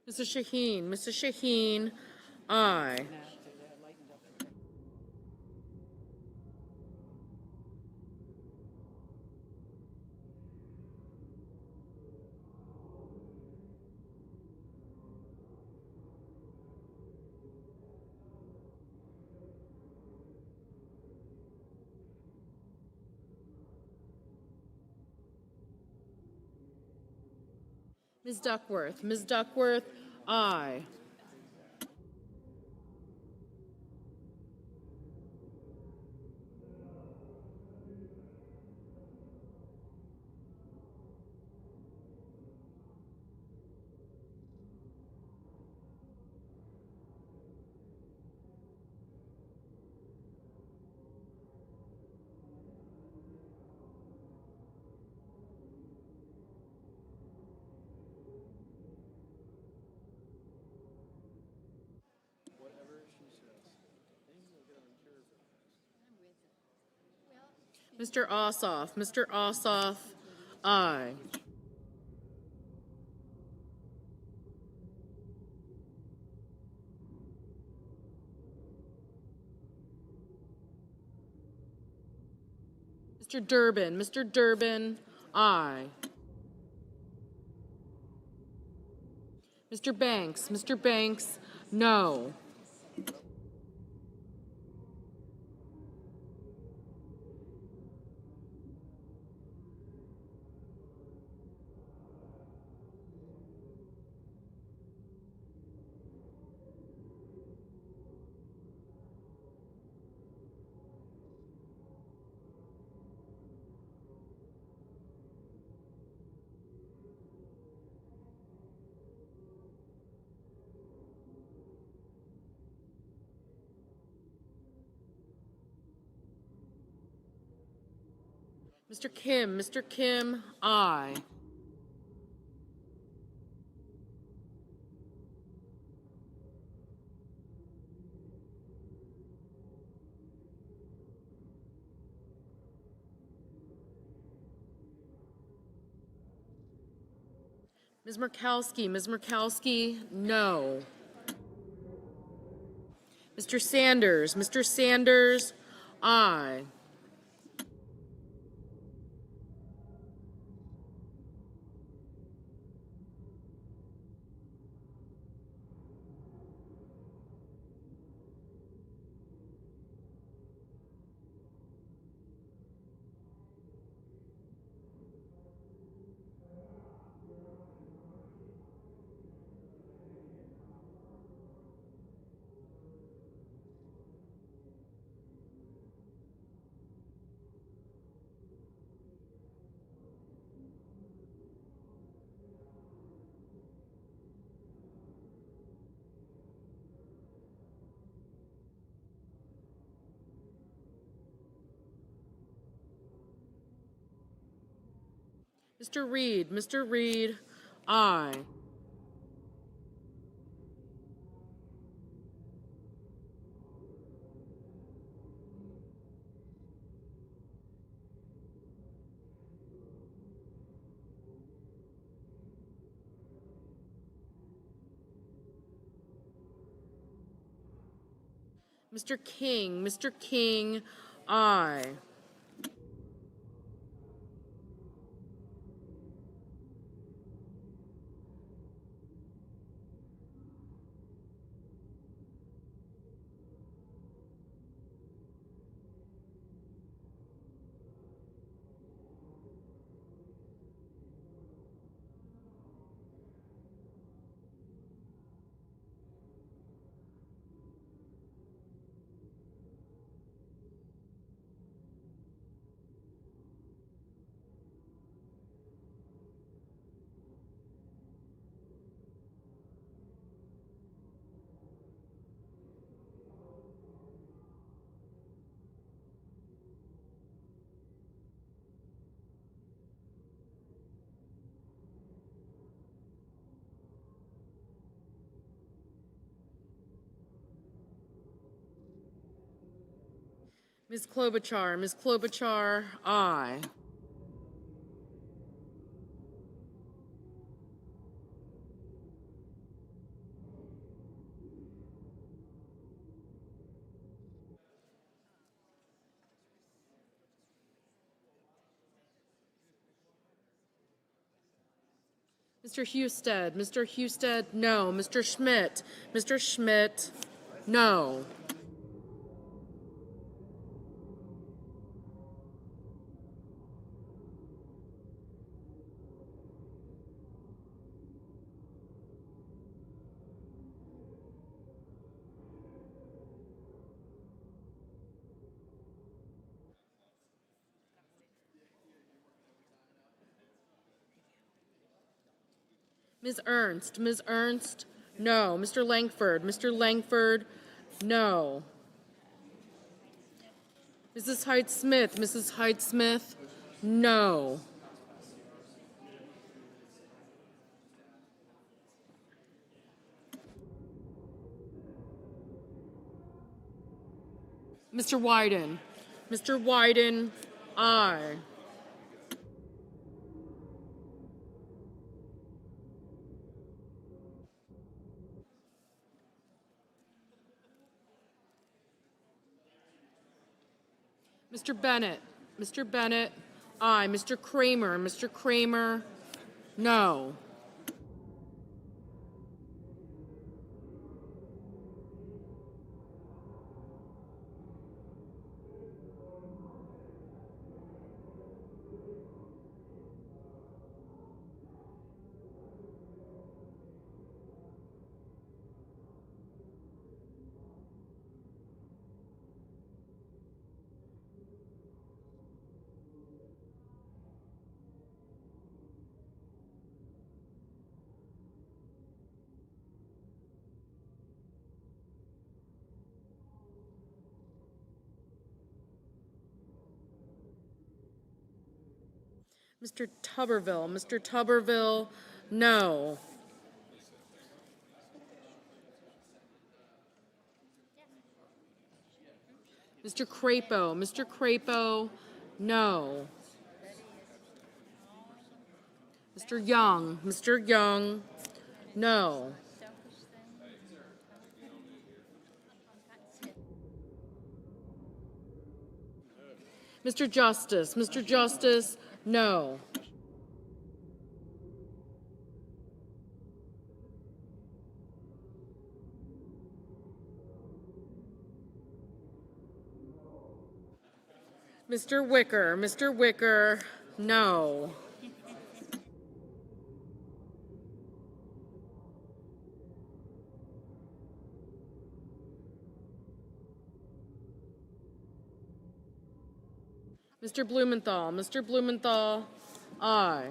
Mrs. Shaheen, aye. Ms. Duckworth, aye. Mr. Ossoff, aye. Mr. Durbin, aye. Mr. Banks, no. Mr. Kim, aye. Ms. Murkowski, no. Mr. Sanders, aye. Mr. Reed, aye. Mr. King, aye. Ms. Klobuchar, aye. Mr. Husted, Mr. Husted, no. Mr. Schmidt, Mr. Schmidt, no. Ms. Ernst, no. Mr. Langford, no. Mrs. Hyde-Smith, no. Mr. Wyden, aye. Mr. Bennett, aye. Mr. Kramer, no. Mr. Tuberville, no. Mr. Crapo, no. Mr. Young, no. Mr. Justice, no. Mr. Wicker, no. Mr. Blumenthal, aye.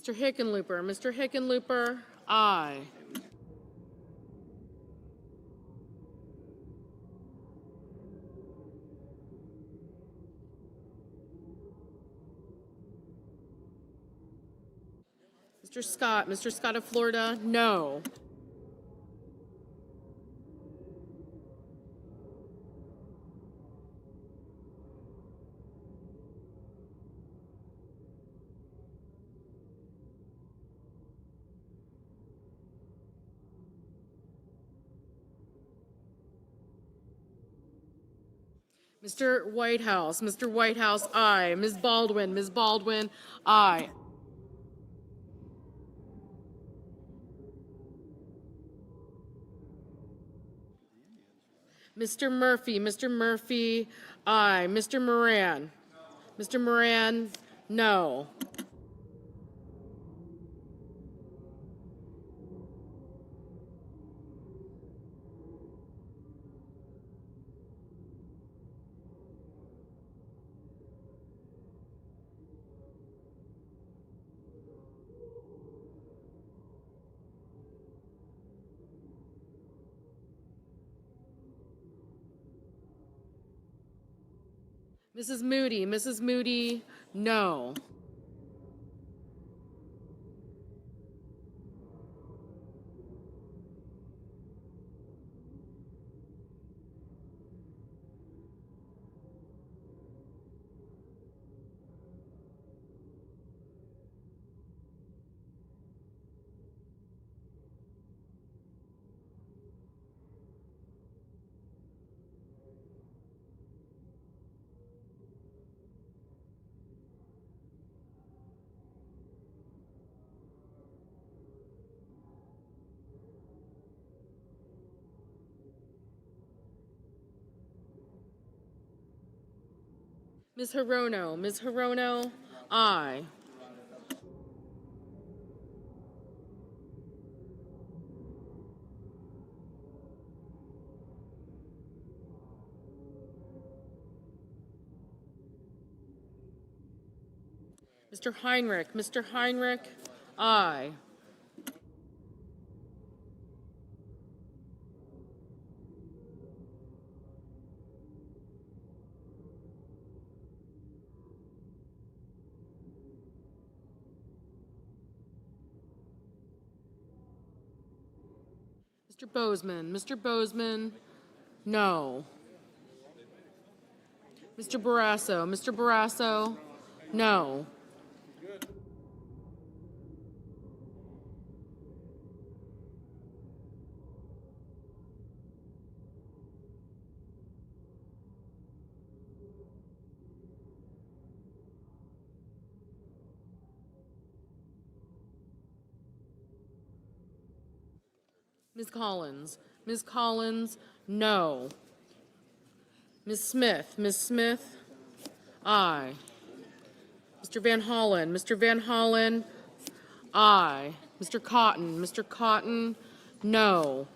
Mr. Hickenlooper, aye. Mr. Scott of Florida, no. Mr. Whitehouse, aye. Ms. Baldwin, aye. Mr. Murphy, aye. Mr. Moran, no. Mrs. Moody, no. Ms. Hirono, aye. Mr. Heinrich, aye. Mr. Bozeman, no. Mr. Barrasso, no. Ms. Collins, no. Ms. Smith, aye. Mr. Van Hollen, aye. Mr. Cotton, no.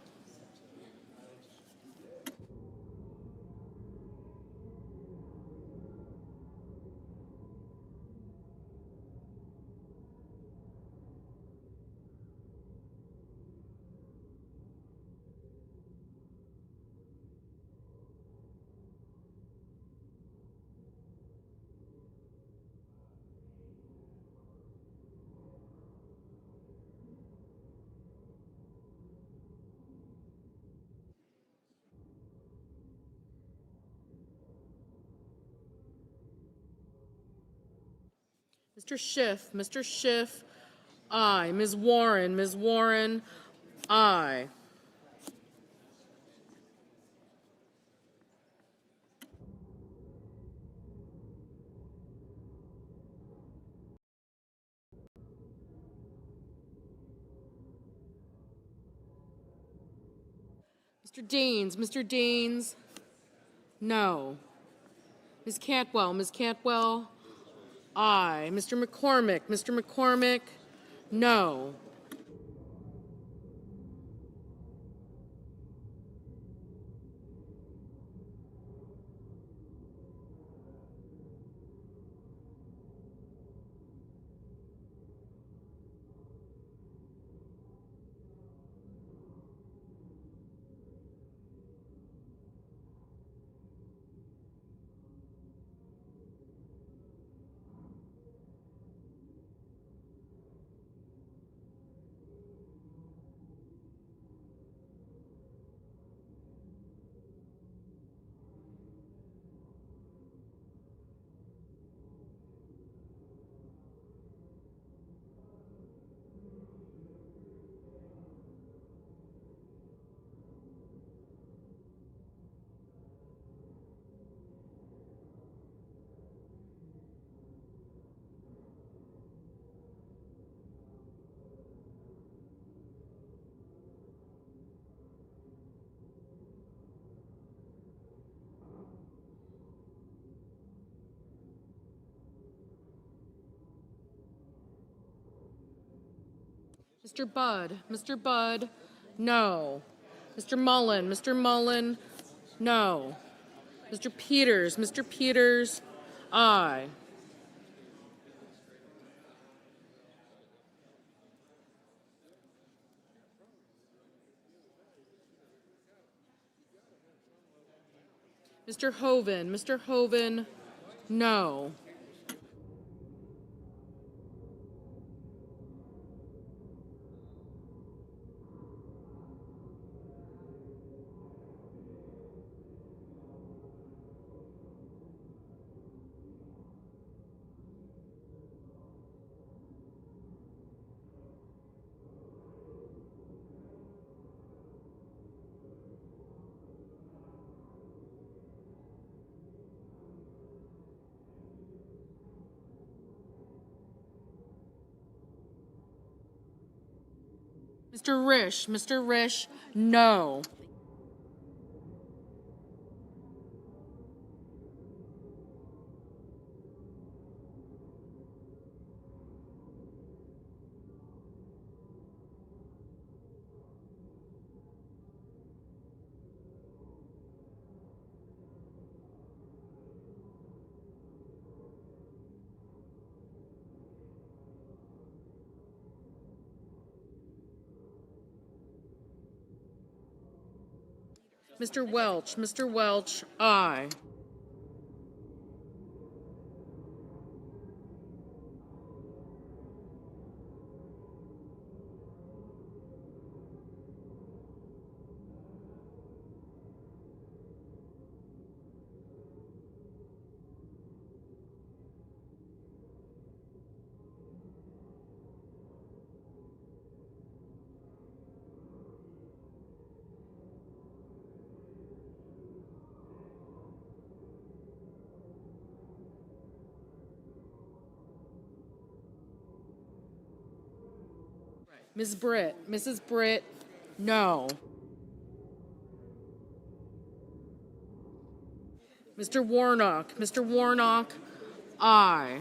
Mr. Schiff, aye. Ms. Warren, aye. Mr. Deans, no. Ms. Cantwell, aye. Mr. McCormick, no. Mr. Budd, no. Mr. Mullen, no. Mr. Peters, aye. Mr. Hoven, No. Mr. Risch, no. Mr. Welch, aye. Mrs. Britt, no. Mr. Warnock, aye.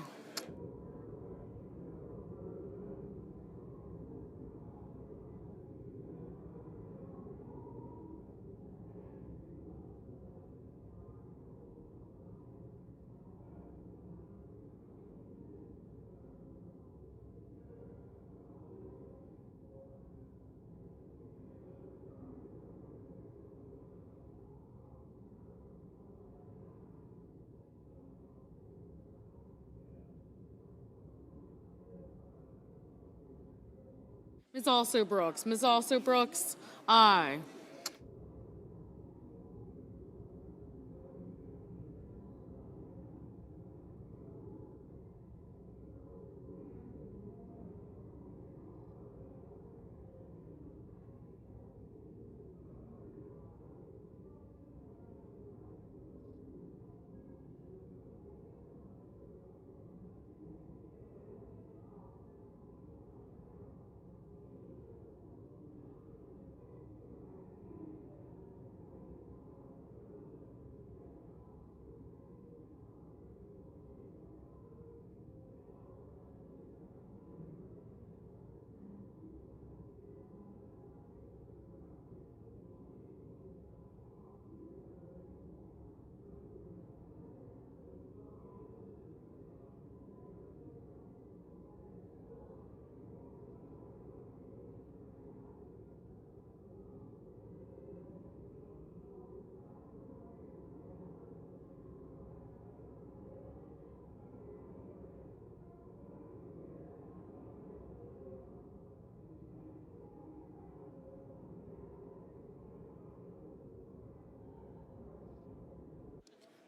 Ms. Also Brooks, aye.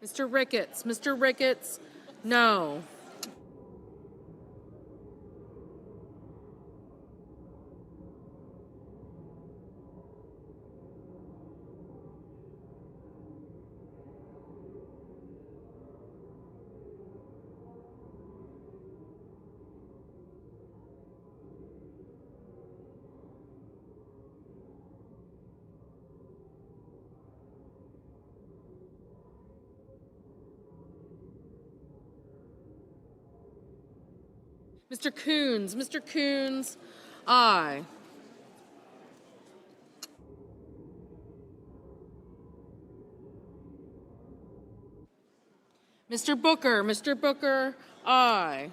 Mr. Ricketts, no. Mr. Coons, aye. Mr. Booker, aye.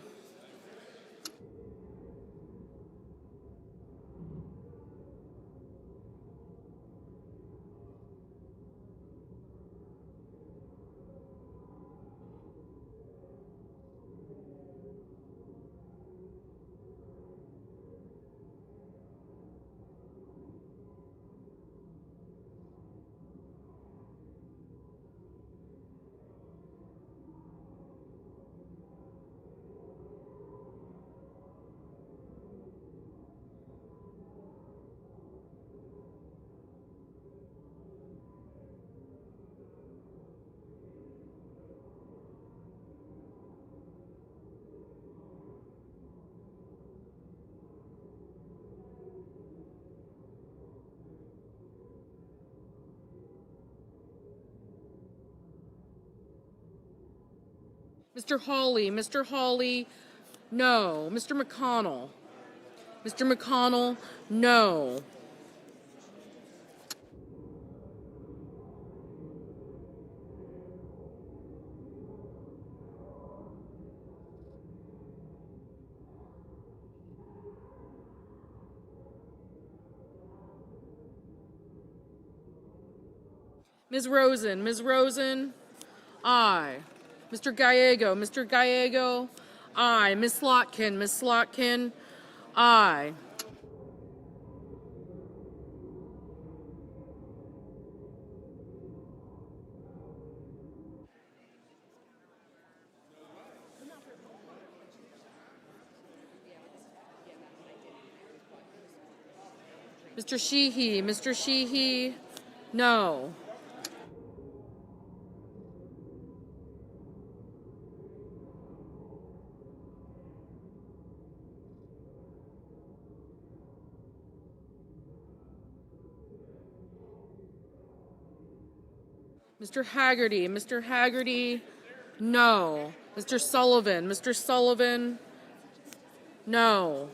Mr. Hawley, no. Mr. McConnell, no. Ms. Rosen, aye. Mr. Gallego, aye. Ms. Slotkin, aye. Mr. Sheehy, no. Mr. Haggerty, no. Mr. Sullivan, no.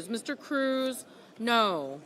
Mr. Cruz, no.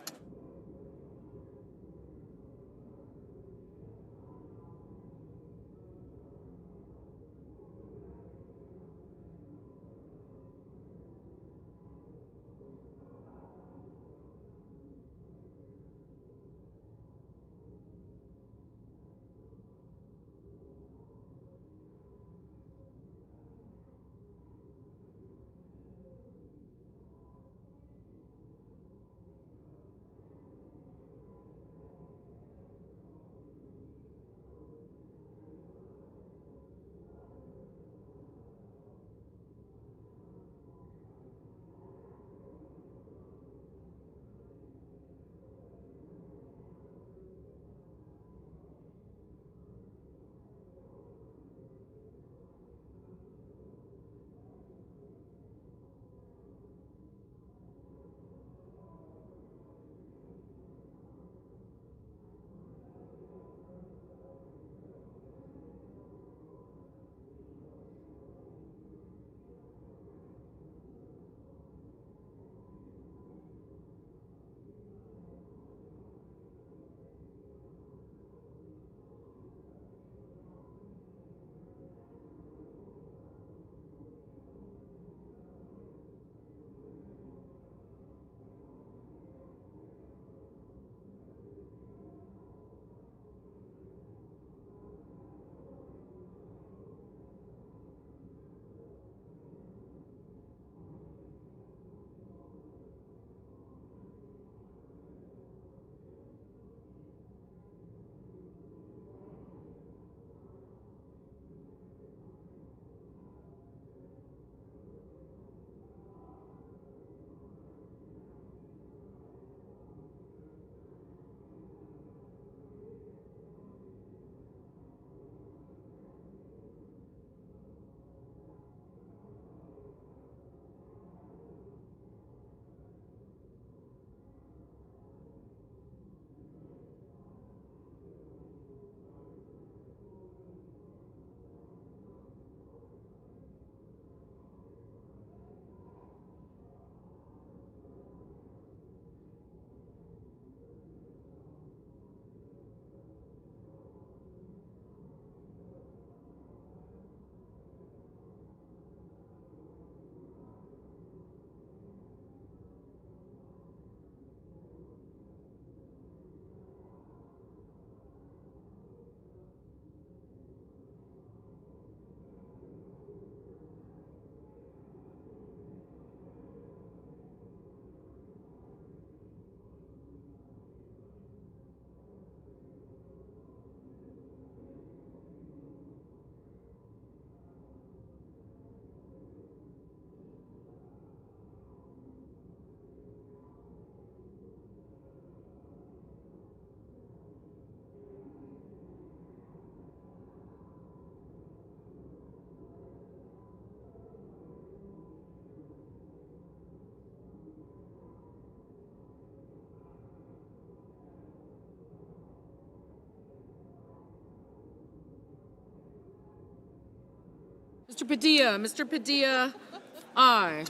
Mr. Padilla. Mr. Padilla, aye.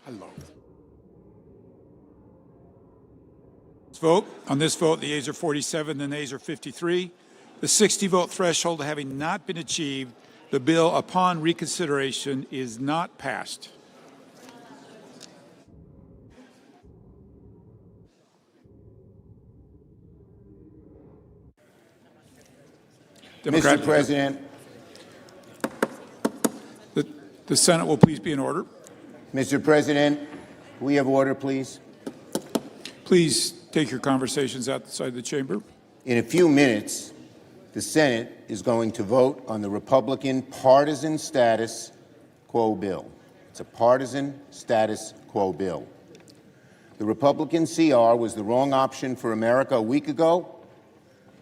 Hello. Vote. On this vote, the yeas are 47, the nays are 53. The 60-vote threshold having not been achieved, The bill upon reconsideration is not passed. Mr. President. The Senate will please be in order. Mr. President, we have order, please. Please take your conversations outside the chamber. In a few minutes, the Senate is going to vote on the Republican partisan status quo bill. It's a partisan status quo bill. The Republican CR was the wrong option for America a week ago.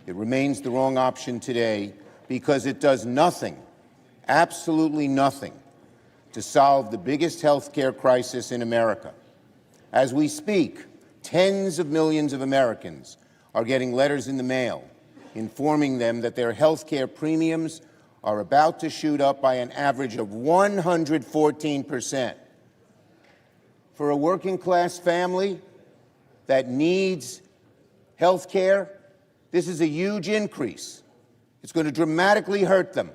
It remains the wrong option today because it does nothing, absolutely nothing, to solve the biggest health care crisis in America. As we speak, tens of millions of Americans are getting letters in the mail informing them that their health care premiums are about to shoot up by an average of 114%. For a working-class family that needs health care, this is a huge increase. It's going to dramatically hurt them.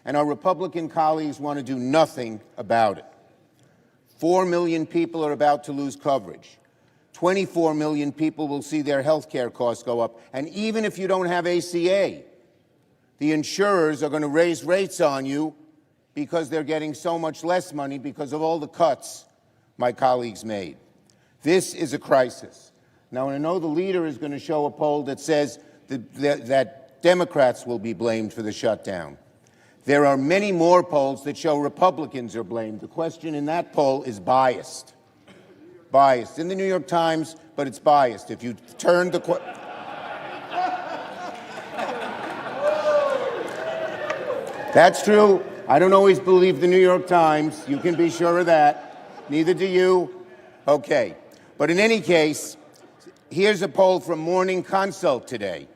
And our Republican colleagues want to do nothing about it. 4 million people are about to lose coverage. 24 million people will see their health care costs go up. And even if you don't have ACA, the insurers are going to raise rates on you because they're getting so much less money because of all the cuts my colleagues made. This is a crisis. Now, I know the leader is going to show a poll that says that Democrats will be blamed for the shutdown. There are many more polls that show Republicans are blamed. The question in that poll is biased. Biased. In the New York Times, but it's biased. If you turn the... That's true. I don't always believe the New York Times. You can be sure of that. Neither do you. Okay. But in any case, here's a poll from Morning Consult today.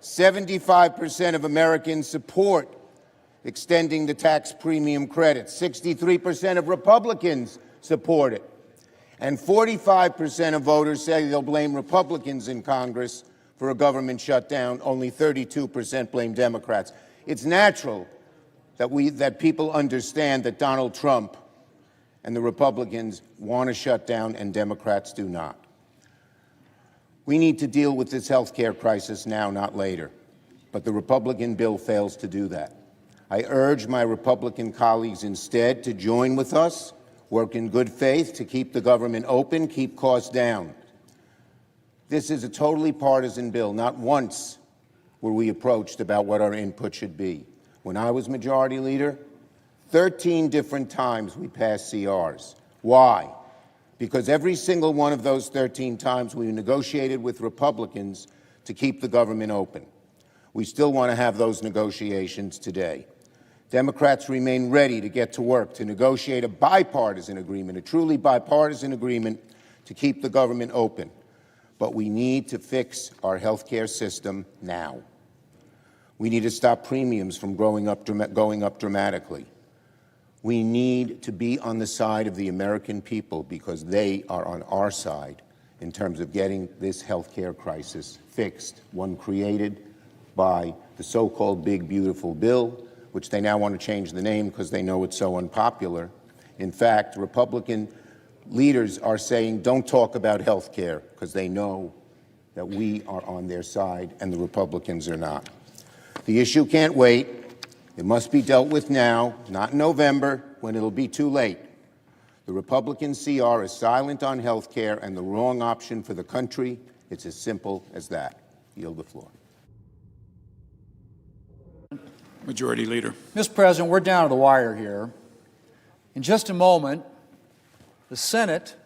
75% of Americans support extending the tax premium credit. 63% of Republicans support it. And 45% of voters say they'll blame Republicans in Congress for a government shutdown. Only 32% blame Democrats. It's natural that people understand that Donald Trump and the Republicans want to shut down and Democrats do not. We need to deal with this health care crisis now, not later. But the Republican bill fails to do that. I urge my Republican colleagues instead to join with us, work in good faith to keep the government open, keep costs down. This is a totally partisan bill. Not once were we approached about what our input should be. When I was Majority Leader, 13 different times we passed CRs. Why? Because every single one of those 13 times we negotiated with Republicans to keep the government open. We still want to have those negotiations today. Democrats remain ready to get to work to negotiate a bipartisan agreement, a truly bipartisan agreement to keep the government open. But we need to fix our health care system now. We need to stop premiums from going up dramatically. We need to be on the side of the American people because they are on our side in terms of getting this health care crisis fixed, one created by the so-called big, beautiful bill, which they now want to change the name because they know it's so unpopular. In fact, Republican leaders are saying, don't talk about health care because they know that we are on their side and the Republicans are not. The issue can't wait. It must be dealt with now, not in November, when it'll be too late. The Republican CR is silent on health care and the wrong option for the country. It's as simple as that. Yield the floor. Majority Leader. Mr. President, we're down to the wire here. In just a moment, the Senate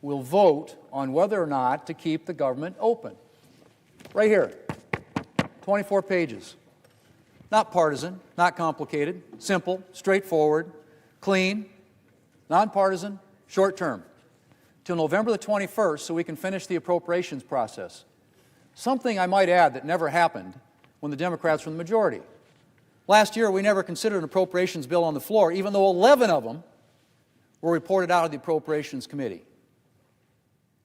will vote on whether or not to keep the government open. Right here, 24 pages. Not partisan, not complicated, simple, straightforward, clean, nonpartisan, short term, till November the 21st so we can finish the appropriations process. Something I might add that never happened when the Democrats were in the majority. Last year, we never considered an appropriations bill on the floor, even though 11 of them were reported out of the Appropriations Committee.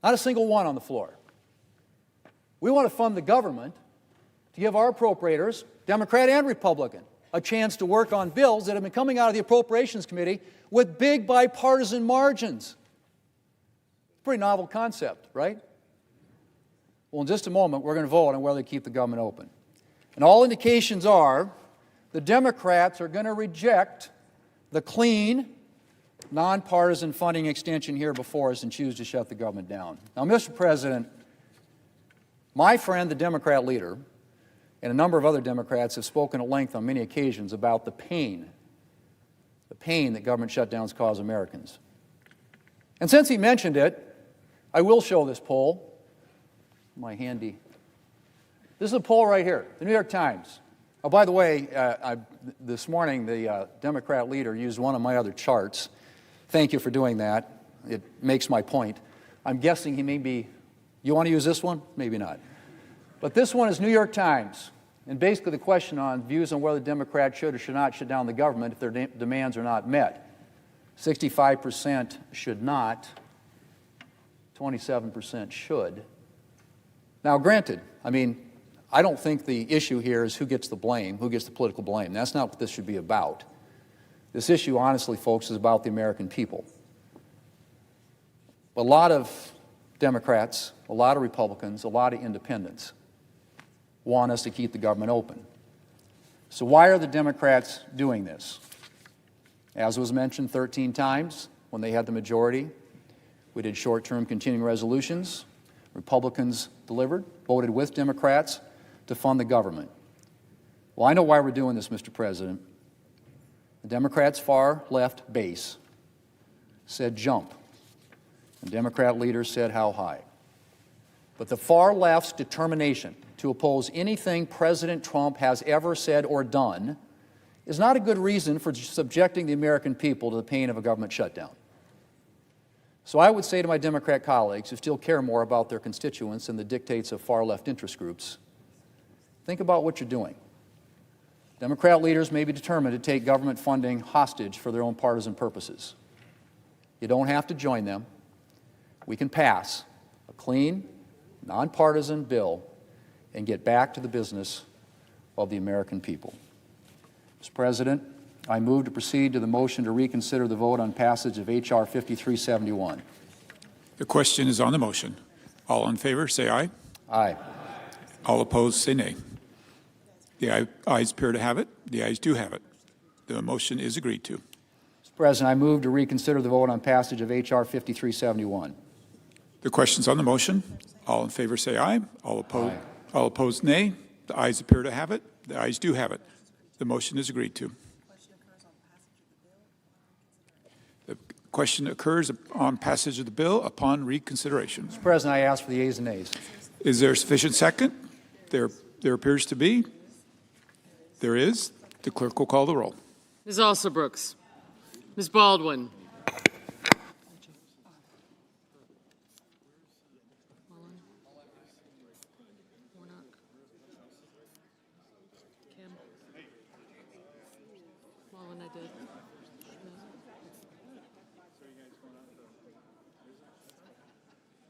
Not a single one on the floor. We want to fund the government to give our appropriators, Democrat and Republican, a chance to work on bills that have been coming out of the Appropriations Committee with big bipartisan margins. Pretty novel concept, right? Well, in just a moment, we're going to vote on whether to keep the government open. And all indications are the Democrats are going to reject the clean, nonpartisan funding extension here before us and choose to shut the government down. Now, Mr. President, my friend, the Democrat leader, and a number of other Democrats have spoken at length on many occasions about the pain that government shutdowns cause Americans. And since he mentioned it, I will show this poll. My handy. This is a poll right here, the New York Times. Oh, by the way, this morning the Democrat leader used one of my other charts. Thank you for doing that. It makes my point. I'm guessing he may be, you want to use this one? Maybe not. But this one is New York Times, and basically the question on views on whether Democrats should or should not shut down the government if their demands are not met. 65% should not, 27% should. Now, granted, I don't think the issue here is who gets the blame, who gets the political blame. That's not what this should be about. This issue, honestly, folks, is about the American people. A lot of Democrats, a lot of Republicans, a lot of independents want us to keep the government open. So why are the Democrats doing this? As was mentioned 13 times when they had the majority, we did short-term continuing resolutions. Republicans delivered, voted with Democrats to fund the government. Well, I know why we're doing this, Mr. President. The Democrats' far-left base said jump. The Democrat leaders said how high. But the far-left's determination to oppose anything President Trump has ever said or done is not a good reason for subjecting the American people to the pain of a government shutdown. So I would say to my Democrat colleagues who still care more about their constituents than the dictates of far-left interest groups, think about what you're doing. Democrat leaders may be determined to take government funding hostage for their own partisan purposes. You don't have to join them. We can pass a clean, nonpartisan bill and get back to the business of the American people. Mr. President, I move to proceed to the motion to reconsider the vote on passage of H.R. 5371. The question is on the motion. All in favor, say aye. Aye. All opposed, say nay. The ayes appear to have it. The ayes do have it. The motion is agreed to. Mr. President, I move to reconsider the vote on passage of H.R. 5371. The question's on the motion. All in favor, say aye. Aye. All opposed, nay. The ayes appear to have it. The ayes do have it. The motion is agreed to. The question occurs on passage of the bill upon reconsideration. Mr. President, I ask for the ayes and nays. Is there sufficient second? There appears to be. There is. The clerk will call the roll. Ms. Alsobrooks. Ms. Baldwin.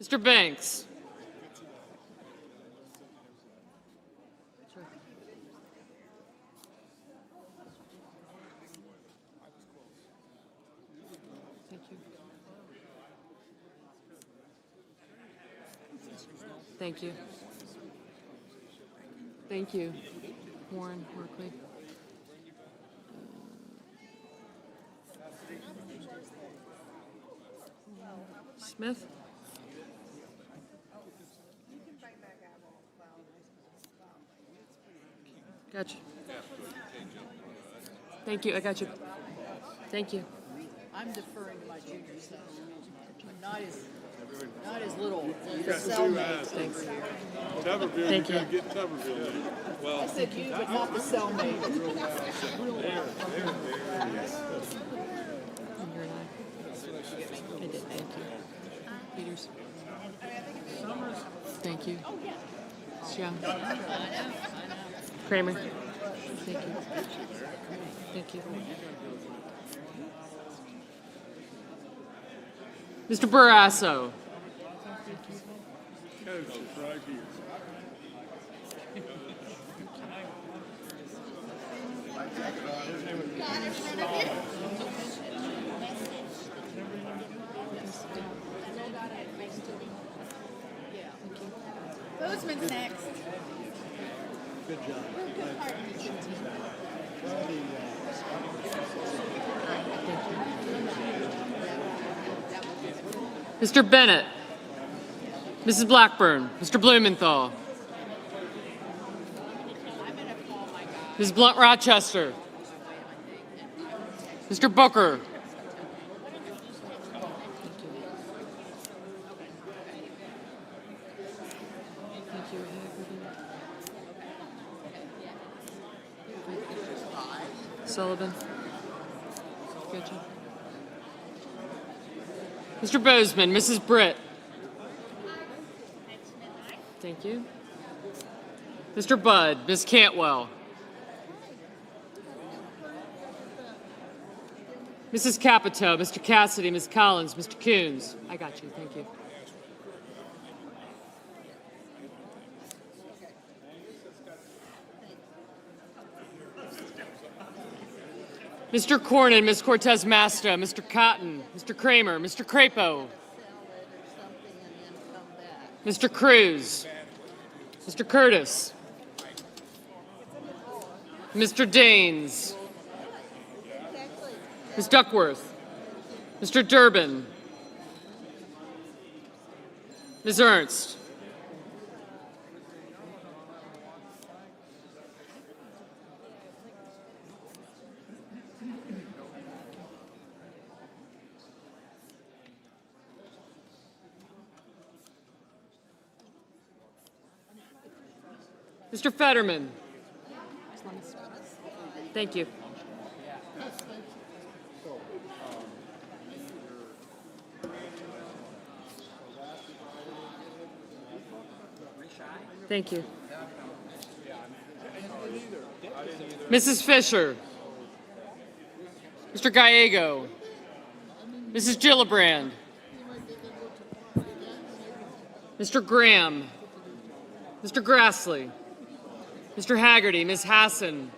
Mr. Banks. Thank you. Thank you. Warren, Workley. Smith? Gotcha. Thank you. I got you. Thank you. I'm deferring to my junior self. I'm not as little. The cellmate. Thanks. Tuberville, Thank you. Get Tuberville. I said you, but not the cellmate. And you're not. I did. Thank you. Peters. Thank you. Young. Kramer. Thank you. Thank you. Mr. Barrasso. Coach is right here. Bozeman's next. Mr. Bennett, Mrs. Blackburn, Mr. Blumenthal, Ms. Blunt Rochester, Mr. Booker, Sullivan, Mr. Bozeman, Mrs. Britt. Thank you. Mr. Budd, Ms. Cantwell. Mrs. Capito, Mr. Cassidy, Ms. Collins, Mr. Coons. I got you, thank you. Mr. Cornyn, Ms. Cortez Masto, Mr. Cotton, Mr. Kramer, Mr. Crapo, Mr. Cruz, Mr. Curtis, Mr. Daines, Ms. Duckworth, Mr. Durbin, Ms. Ernst, Mr. Fetterman. Thank you. Thank you. Mrs. Fisher. Mr. Gallego. Mrs. Gillibrand. Mr. Graham. Mr. Grassley. Mr. Haggerty, Ms. Hassan.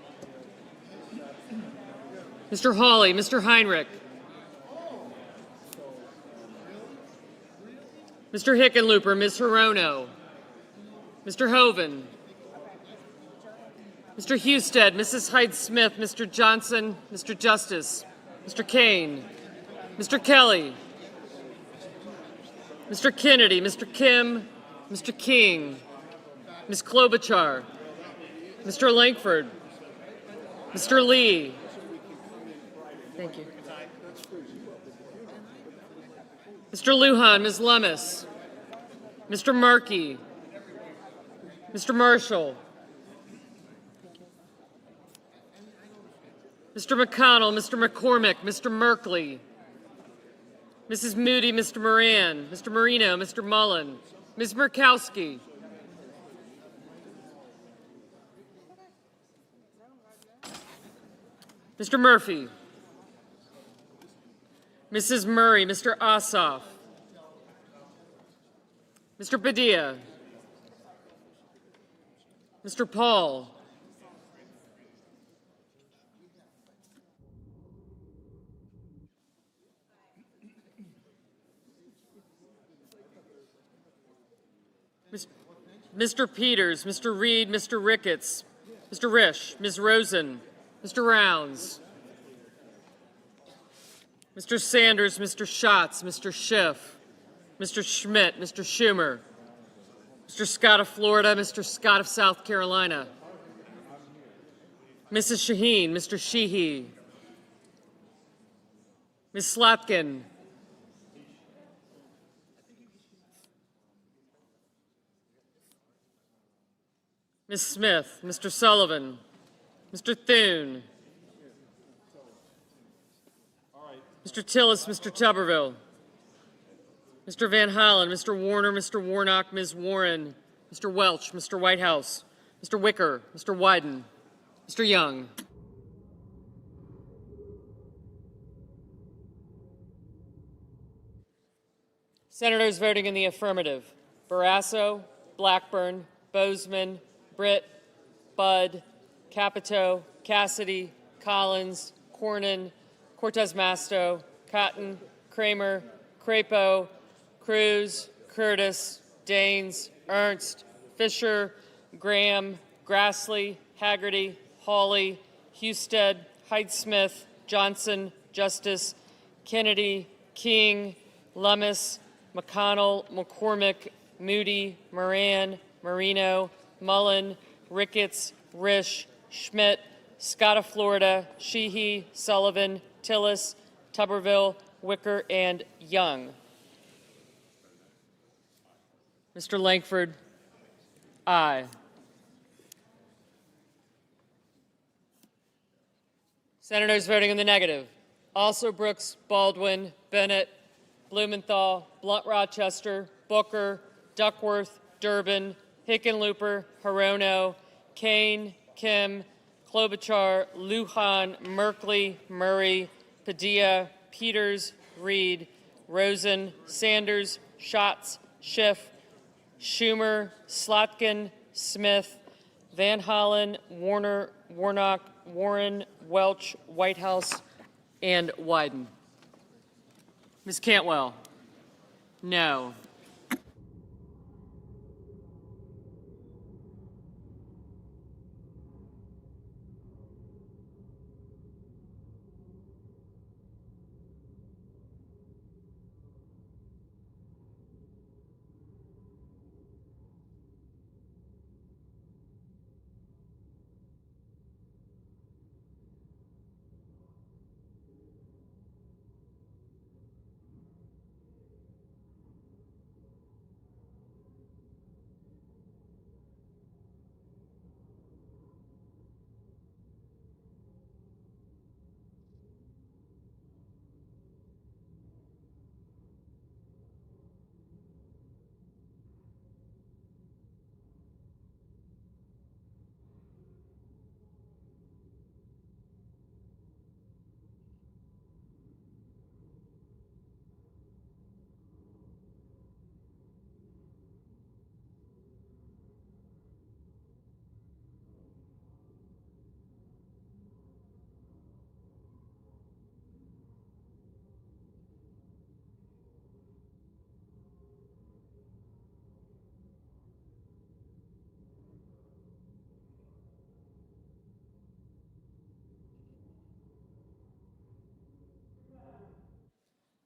Mr. Hawley, Mr. Heinrich. Mr. Hickenlooper, Ms. Hirono. Mr. Hoven. Mr. Husted, Mrs. Hyde-Smith, Mr. Johnson, Mr. Justice, Mr. Kane, Mr. Kelly, Mr. Kennedy, Mr. Kim, Mr. King, Ms. Klobuchar, Mr. Langford, Mr. Lee. Thank you. Mr. Lujan, Ms. Lummis, Mr. Markey, Mr. Marshall, Mr. McConnell, Mr. McCormick, Mr. Merkley, Mrs. Moody, Mr. Moran, Mr. Marino, Mr. Mullen, Ms. Murkowski, Mr. Murphy, Mrs. Murray, Mr. Ossoff, Mr. Padilla, Mr. Paul, Mr. Peters, Mr. Reed, Mr. Ricketts, Mr. Risch, Ms. Rosen, Mr. Rounds, Mr. Sanders, Mr. Schatz, Mr. Schiff, Mr. Schmidt, Mr. Schumer, Mr. Scott of Florida, Mr. Scott of South Carolina, Mrs. Shaheen, Mr. Sheehy, Ms. Slotkin, Ms. Smith, Mr. Sullivan, Mr. Thune, Mr. Tillis, Mr. Tuberville, Mr. Van Hollen, Mr. Warner, Mr. Warnock, Ms. Warren, Mr. Welch, Mr. Whitehouse, Mr. Wicker, Mr. Wyden, Mr. Young. Senators voting in the affirmative: Barrasso, Blackburn, Bozeman, Britt, Budd, Capito, Cassidy, Collins, Cornyn, Cortez Masto, Cotton, Kramer, Crapo, Cruz, Curtis, Daines, Ernst, Fisher, Graham, Grassley, Haggerty, Hawley, Husted, Heidsmith, Johnson, Justice, Kennedy, King, Lummis, McConnell, McCormick, Moody, Moran, Marino, Mullen, Ricketts, Risch, Schmidt, Scott of Florida, Sheehy, Sullivan, Tillis, Tuberville, Wicker, and Young. Mr. Langford, aye. Senators voting in the negative: also Brooks, Baldwin, Bennett, Blumenthal, Blunt Rochester, Booker, Duckworth, Durbin, Hickenlooper, Hirono, Kane, Kim, Klobuchar, Lujan, Merkley, Murray, Padilla, Peters, Reed, Rosen, Sanders, Schatz, Schiff, Schumer, Slotkin, Smith, Van Hollen, Warner, Warnock, Warren, Welch, Whitehouse, and Wyden. Ms. Cantwell, no.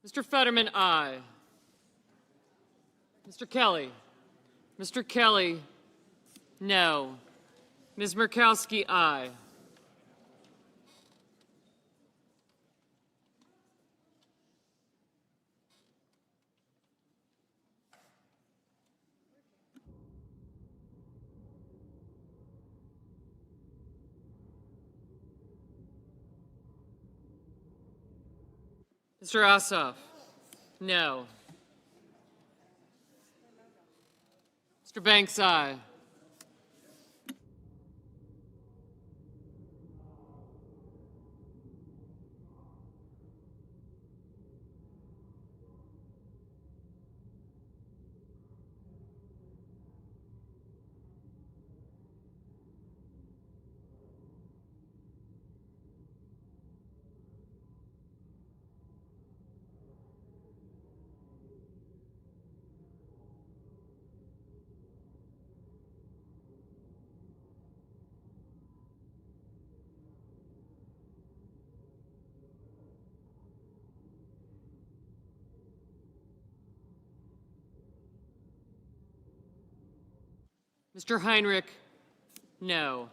Mr. Fetterman, aye. Mr. Kelly. Mr. Kelly, no. Ms. Murkowski, aye. Mr. Ossoff, no. Mr. Banks, aye. Mr. Heinrich, no.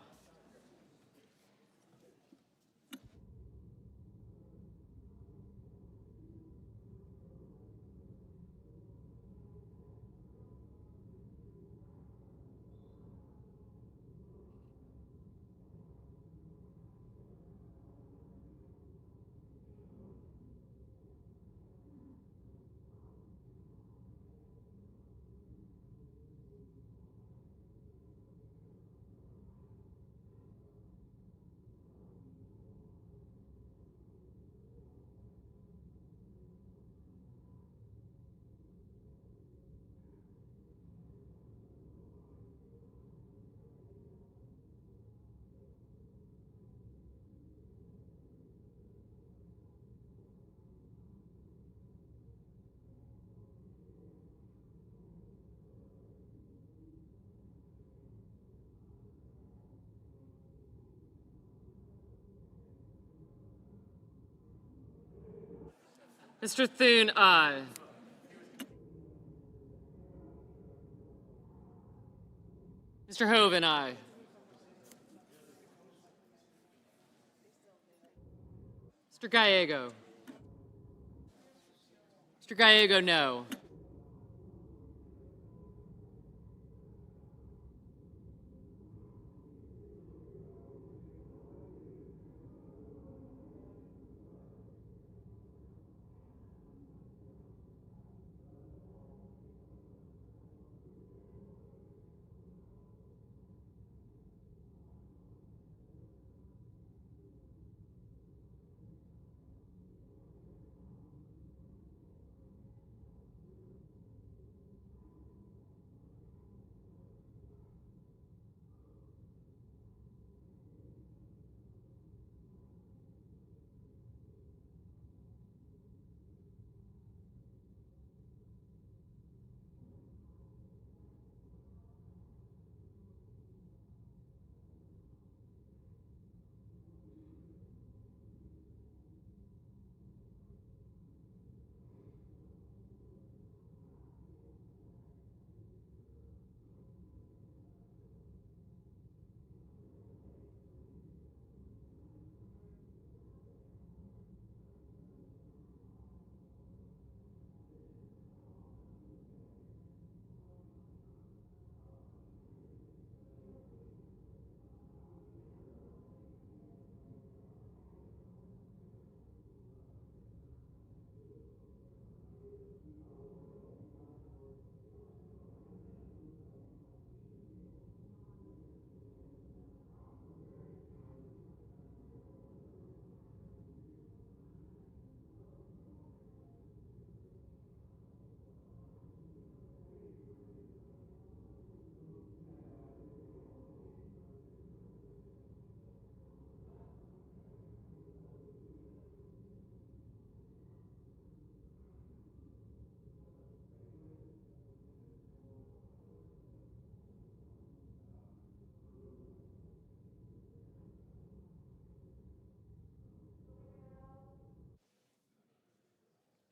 Mr. Thune, aye. Mr. Hoven, aye. Mr. Gallego. Mr. Gallego, no.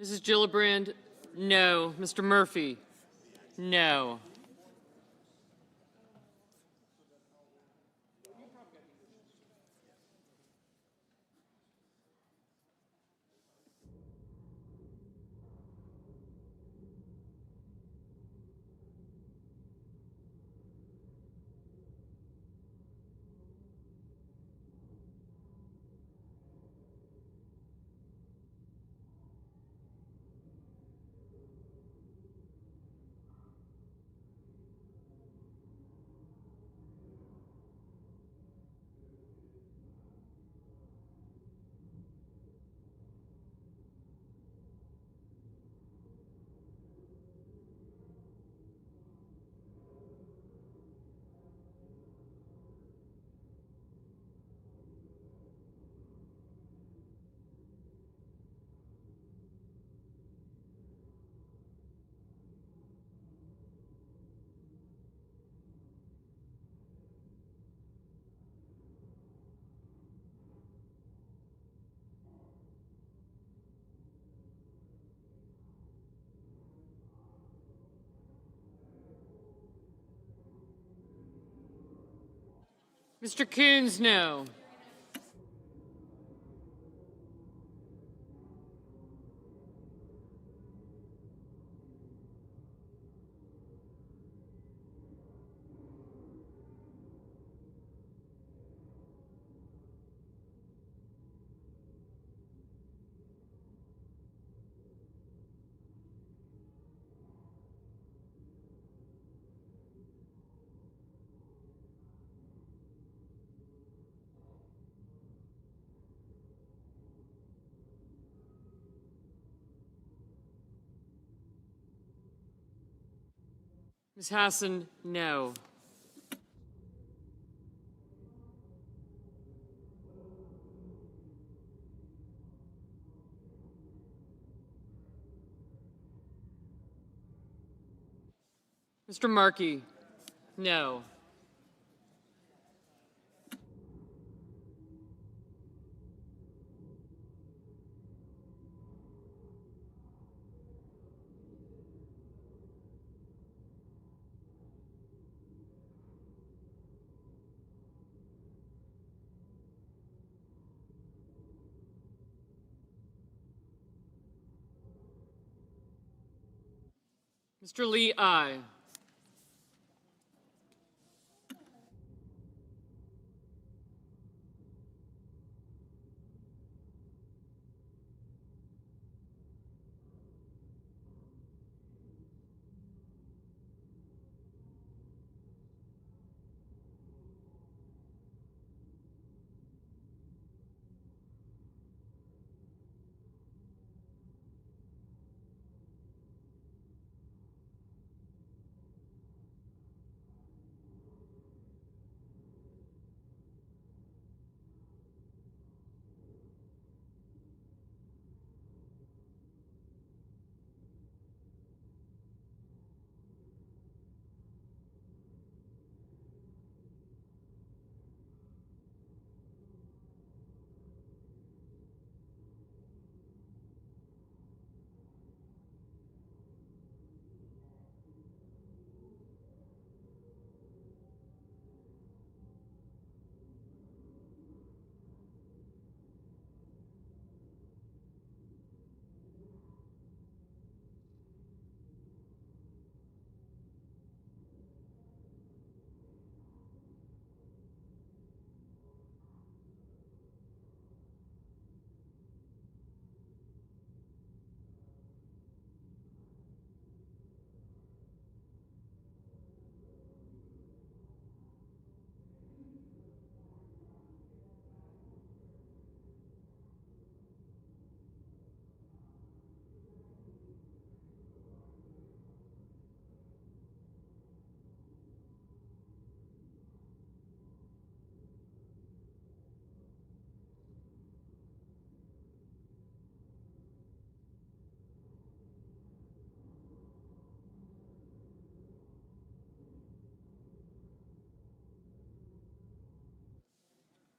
Mrs. Gillibrand, no. Mr. Murphy, no. Mr. Coons, no. Ms. Hassan, no. Mr. Markey, no. Mr. Lee, aye.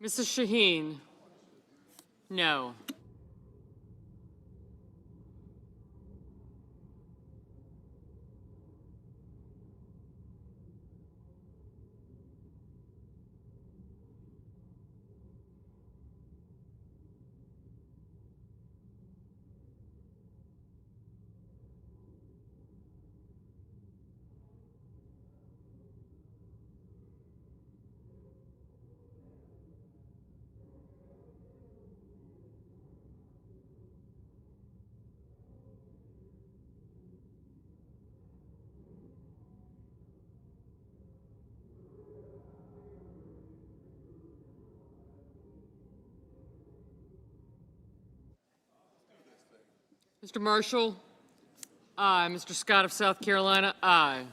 Mrs. Shaheen, no. Mr. Marshall, aye. Mr. Scott of South Carolina, aye.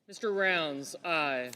Mr. Rounds, aye.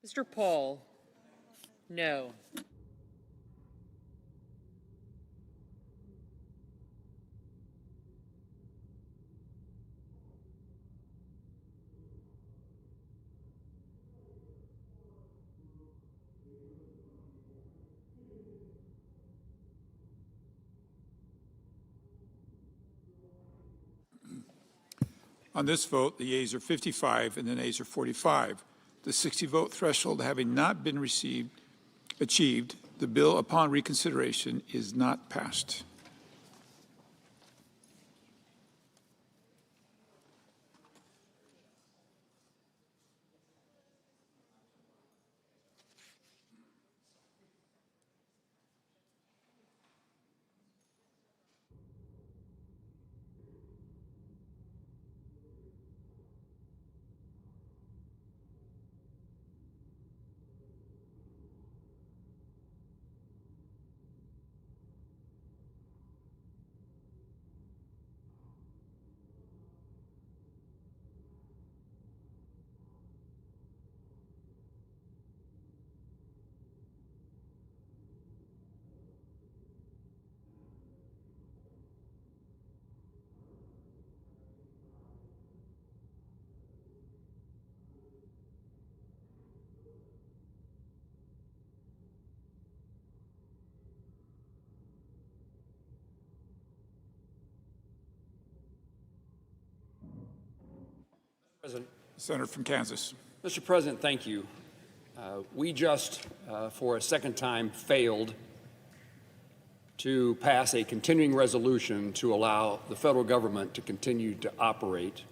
Mr. Paul, no. On this vote, the yeas are 55 and the nays are 45. The 60-vote threshold having not been achieved, the bill upon reconsideration is not passed. President. Senator from Kansas. Mr. President, thank you. We just, for a second time, failed to pass a continuing resolution to allow the federal government to continue to operate.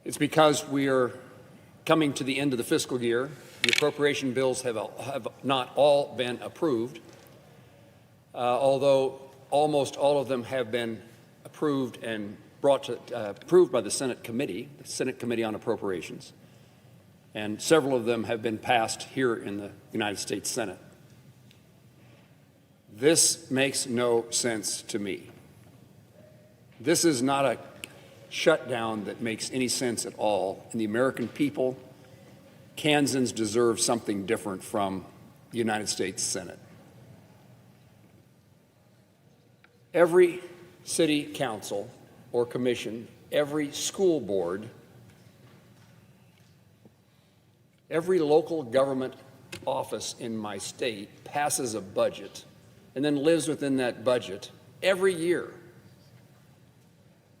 It's because we are coming to the end of the fiscal year. The appropriation bills have not all been approved, although almost all of them have been approved and approved by the Senate Committee on Appropriations, and several of them have been passed here in the United States Senate. This makes no sense to me. This is not a shutdown that makes any sense at all, and the American people, Kansans, deserve something different from the United States Senate. Every city council or commission, every school board, every local government office in my state passes a budget and then lives within that budget every year.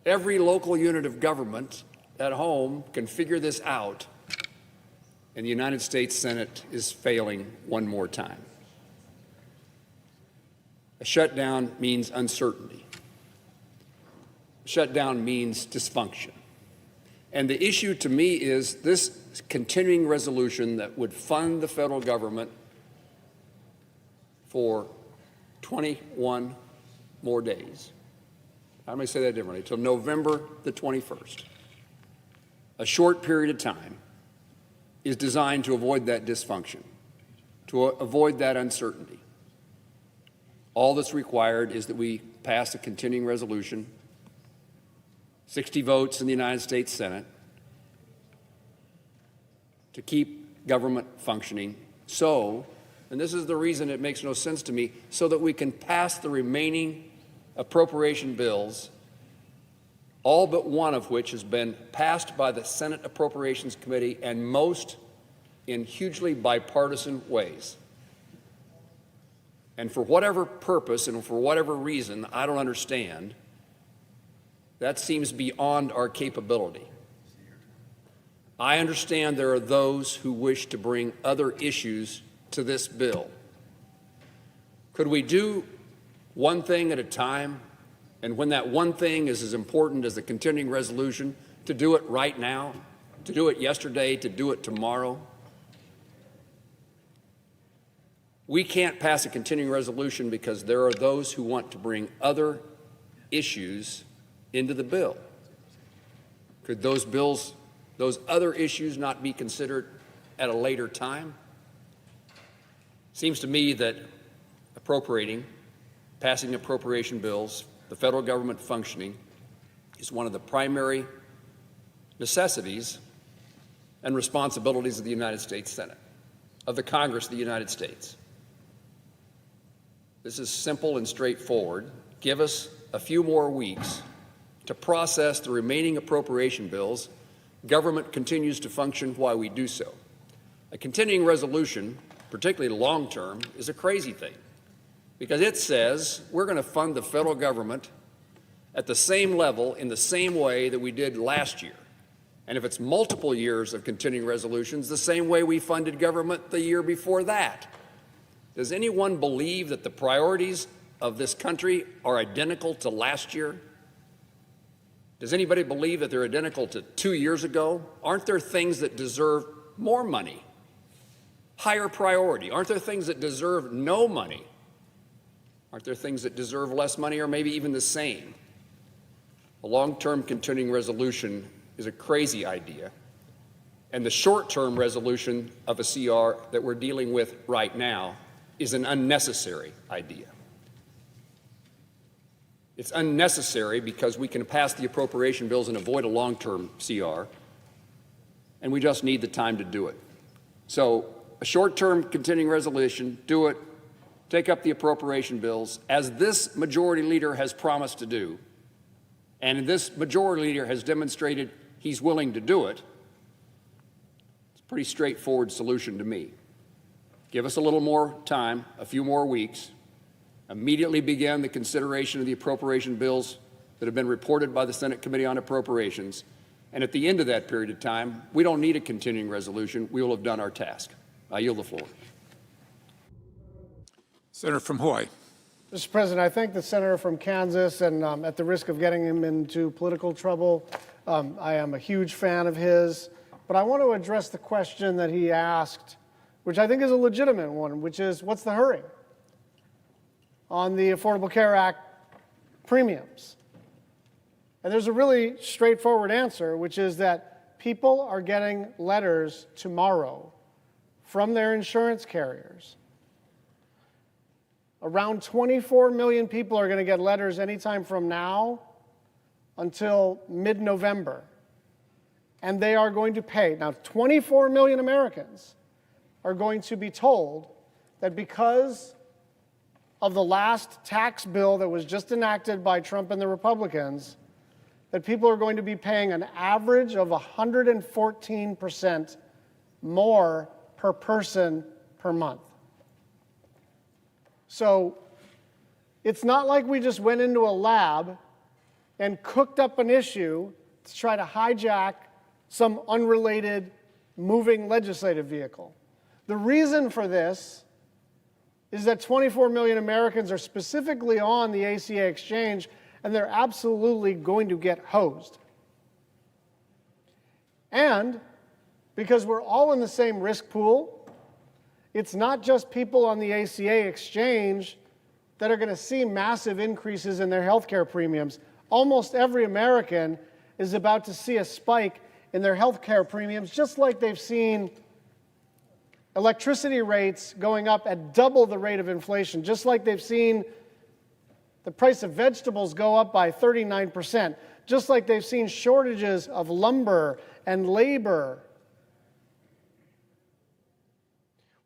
Every local unit of government at home can figure this out, and the United States Senate is failing one more time. A shutdown means uncertainty. Shutdown means dysfunction. And the issue to me is this continuing resolution that would fund the federal government for 21 more days. I'm going to say that differently, till November the 21st. A short period of time is designed to avoid that dysfunction, to avoid that uncertainty. All that's required is that we pass a continuing resolution, 60 votes in the United States Senate, to keep government functioning so, and this is the reason it makes no sense to me, so that we can pass the remaining appropriation bills, all but one of which has been passed by the Senate Appropriations Committee, and most in hugely bipartisan ways. And for whatever purpose and for whatever reason I don't understand, that seems beyond our capability. I understand there are those who wish to bring other issues to this bill. Could we do one thing at a time, and when that one thing is as important as the continuing resolution, to do it right now, to do it yesterday, to do it tomorrow? We can't pass a continuing resolution because there are those who want to bring other issues into the bill. Could those other issues not be considered at a later time? Seems to me that passing appropriation bills, the federal government functioning, is one of the primary necessities and responsibilities of the United States Senate, of the Congress of the United States. This is simple and straightforward. Give us a few more weeks to process the remaining appropriation bills. Government continues to function while we do so. A continuing resolution, particularly long-term, is a crazy thing because it says we're going to fund the federal government at the same level in the same way that we did last year. And if it's multiple years of continuing resolutions, the same way we funded government the year before that. Does anyone believe that the priorities of this country are identical to last year? Does anybody believe that they're identical to 2 years ago? Aren't there things that deserve more money? Higher priority? Aren't there things that deserve no money? Aren't there things that deserve less money or maybe even the same? A long-term continuing resolution is a crazy idea, and the short-term resolution of a CR that we're dealing with right now is an unnecessary idea. It's unnecessary because we can pass the appropriation bills and avoid a long-term CR, and we just need the time to do it. So a short-term continuing resolution, do it, take up the appropriation bills, as this majority leader has promised to do, and this majority leader has demonstrated he's willing to do it. It's a pretty straightforward solution to me. Give us a little more time, a few more weeks. Immediately begin the consideration of the appropriation bills that have been reported by the Senate Committee on Appropriations. And at the end of that period of time, we don't need a continuing resolution. We will have done our task. I yield the floor. Senator from Hawaii. Mr. President, I thank the senator from Kansas, and at the risk of getting him into political trouble, I am a huge fan of his. But I want to address the question that he asked, which I think is a legitimate one, which is, what's the hurry on the Affordable Care Act premiums? And there's a really straightforward answer, which is that people are getting letters tomorrow from their insurance carriers. Around 24 million people are going to get letters anytime from now until mid-November. And they are going to pay. Now, 24 million Americans are going to be told that because of the last tax bill that was just enacted by Trump and the Republicans, that people are going to be paying an average of 114% more per person per month. So it's not like we just went into a lab and cooked up an issue to try to hijack some unrelated moving legislative vehicle. The reason for this is that 24 million Americans are specifically on the ACA exchange, and they're absolutely going to get hosed. And because we're all in the same risk pool, it's not just people on the ACA exchange that are going to see massive increases in their health care premiums. Almost every American is about to see a spike in their health care premiums, just like they've seen electricity rates going up at double the rate of inflation, just like they've seen the price of vegetables go up by 39%, just like they've seen shortages of lumber and labor.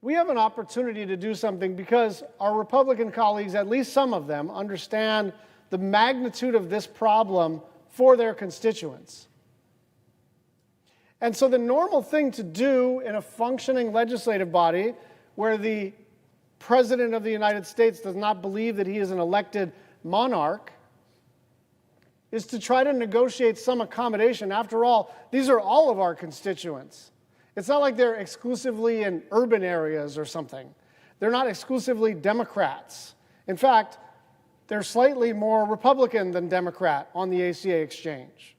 We have an opportunity to do something because our Republican colleagues, at least some of them, understand the magnitude of this problem for their constituents. And so the normal thing to do in a functioning legislative body where the President of the United States does not believe that he is an elected monarch is to try to negotiate some accommodation. After all, these are all of our constituents. It's not like they're exclusively in urban areas or something. They're not exclusively Democrats. In fact, they're slightly more Republican than Democrat on the ACA exchange.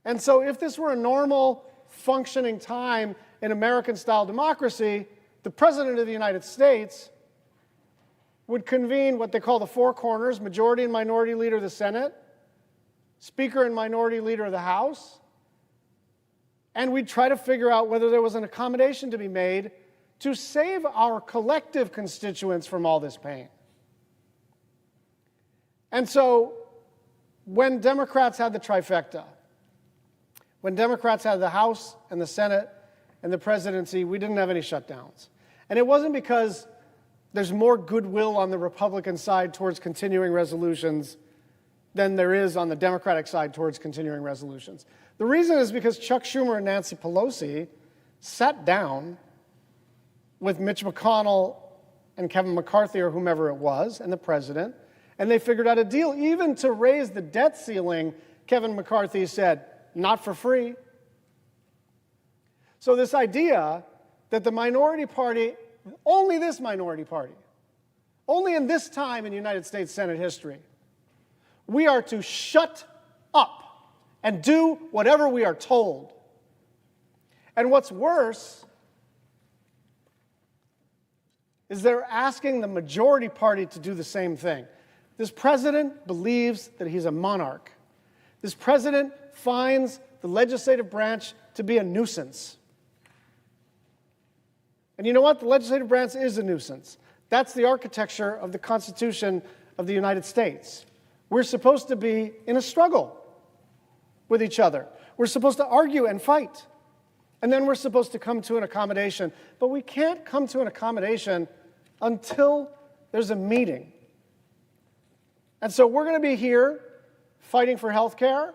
And so if this were a normal, functioning time in American-style democracy, the President of the United States would convene what they call the four corners: majority and minority leader of the Senate, Speaker and minority leader of the House, and we'd try to figure out whether there was an accommodation to be made to save our collective constituents from all this pain. And so when Democrats had the trifecta, When Democrats had the House and the Senate and the presidency, we didn't have any shutdowns. And it wasn't because there's more goodwill on the Republican side towards continuing resolutions than there is on the Democratic side towards continuing resolutions. The reason is because Chuck Schumer and Nancy Pelosi sat down with Mitch McConnell and Kevin McCarthy or whomever it was and the president, and they figured out a deal. Even to raise the debt ceiling, Kevin McCarthy said, not for free. So this idea that the minority party, only this minority party, only in this time in United States Senate history, we are to shut up and do whatever we are told. And what's worse is they're asking the majority party to do the same thing. This president believes that he's a monarch. This president finds the legislative branch to be a nuisance. And you know what? The legislative branch is a nuisance. That's the architecture of the Constitution of the United States. We're supposed to be in a struggle with each other. We're supposed to argue and fight. And then we're supposed to come to an accommodation. But we can't come to an accommodation until there's a meeting. And so we're going to be here fighting for health care,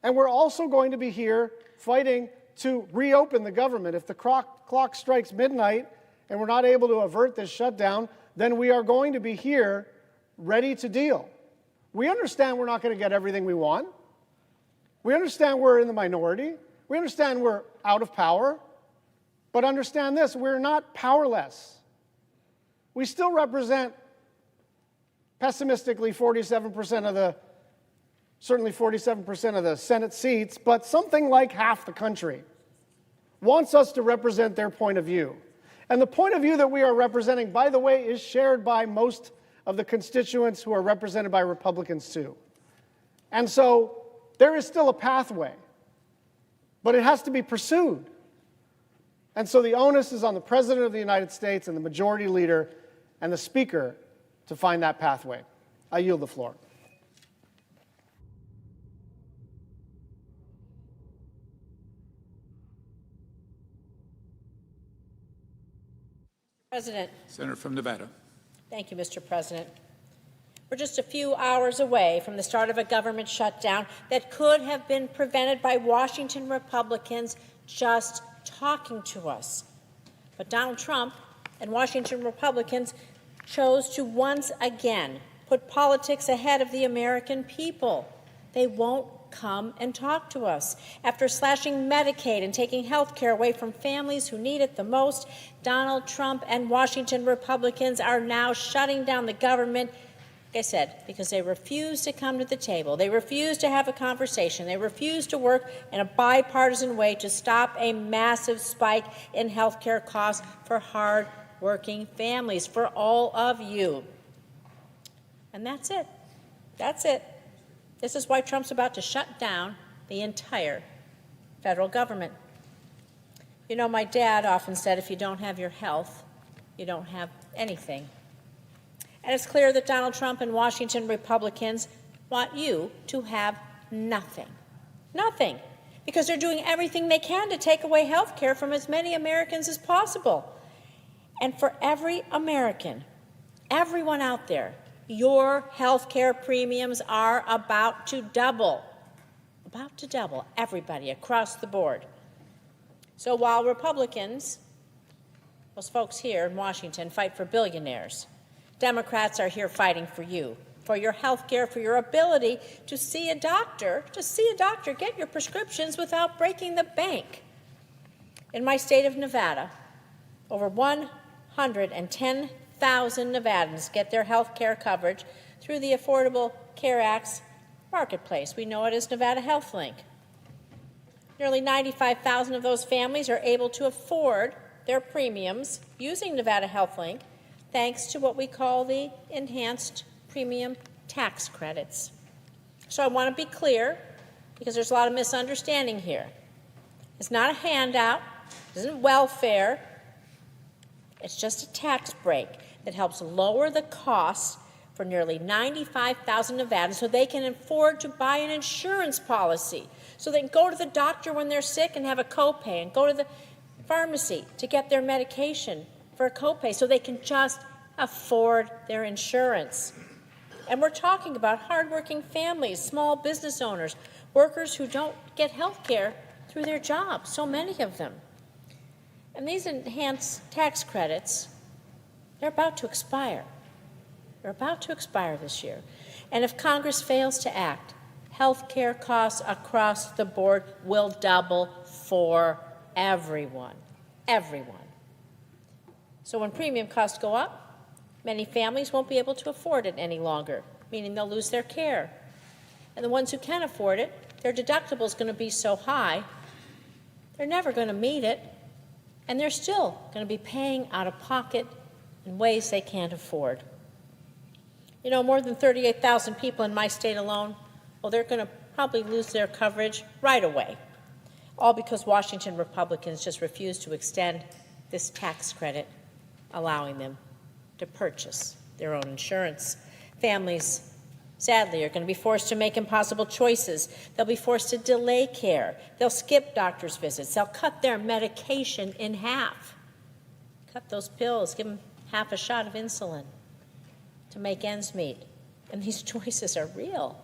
and we're also going to be here fighting to reopen the government. If the clock strikes midnight and we're not able to avert this shutdown, then we are going to be here ready to deal. We understand we're not going to get everything we want. We understand we're in the minority. We understand we're out of power. But understand this, we're not powerless. We still represent, pessimistically, 47% of the, certainly 47% of the Senate seats, but something like half the country wants us to represent their point of view. And the point of view that we are representing, by the way, is shared by most of the constituents who are represented by Republicans too. And so there is still a pathway, but it has to be pursued. And so the onus is on the President of the United States and the Majority Leader and the Speaker to find that pathway. I yield the floor. President. Senator from Nevada. Thank you, Mr. President. We're just a few hours away from the start of a government shutdown that could have been prevented by Washington Republicans just talking to us. But Donald Trump and Washington Republicans chose to once again put politics ahead of the American people. They won't come and talk to us. After slashing Medicaid and taking health care away from families who need it the most, Donald Trump and Washington Republicans are now shutting down the government, like I said, because they refuse to come to the table. They refuse to have a conversation. They refuse to work in a bipartisan way to stop a massive spike in health care costs for hard-working families, for all of you. And that's it. That's it. This is why Trump's about to shut down the entire federal government. You know, my dad often said, if you don't have your health, you don't have anything. And it's clear that Donald Trump and Washington Republicans want you to have nothing. Nothing. Because they're doing everything they can to take away health care from as many Americans as possible. And for every American, everyone out there, your health care premiums are about to double. About to double. Everybody across the board. So while Republicans, those folks here in Washington, fight for billionaires, Democrats are here fighting for you, for your health care, for your ability to see a doctor, get your prescriptions without breaking the bank. In my state of Nevada, over 110,000 Nevadans get their health care coverage through the Affordable Care Act's marketplace. We know it as Nevada Health Link. Nearly 95,000 of those families are able to afford their premiums using Nevada Health Link, thanks to what we call the enhanced premium tax credits. So I want to be clear, because there's a lot of misunderstanding here. It's not a handout. It isn't welfare. It's just a tax break that helps lower the costs for nearly 95,000 Nevadans so they can afford to buy an insurance policy, so they can go to the doctor when they're sick and have a copay, and go to the pharmacy to get their medication for a copay, so they can just afford their insurance. And we're talking about hardworking families, small business owners, workers who don't get health care through their jobs, so many of them. And these enhanced tax credits, they're about to expire. They're about to expire this year. And if Congress fails to act, health care costs across the board will double for everyone. Everyone. So when premium costs go up, many families won't be able to afford it any longer, meaning they'll lose their care. And the ones who can afford it, their deductible is going to be so high, they're never going to meet it, and they're still going to be paying out of pocket in ways they can't afford. You know, more than 38,000 people in my state alone, well, they're going to probably lose their coverage right away, all because Washington Republicans just refuse to extend this tax credit, allowing them to purchase their own insurance. Families, sadly, are going to be forced to make impossible choices. They'll be forced to delay care. They'll skip doctor's visits. They'll cut their medication in half. Cut those pills, give them half a shot of insulin to make ends meet. And these choices are real.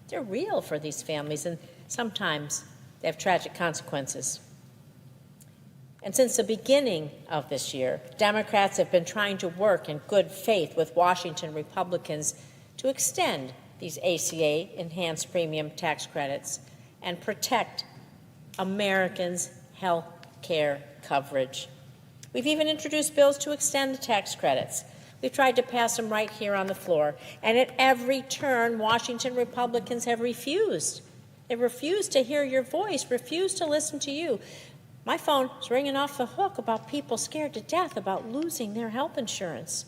They're real for these families, and sometimes they have tragic consequences. And since the beginning of this year, Democrats have been trying to work in good faith with Washington Republicans to extend these ACA enhanced premium tax credits and protect Americans' health care coverage. We've even introduced bills to extend the tax credits. We've tried to pass them right here on the floor, and at every turn, Washington Republicans have refused. They refused to hear your voice, refused to listen to you. My phone is ringing off the hook about people scared to death about losing their health insurance.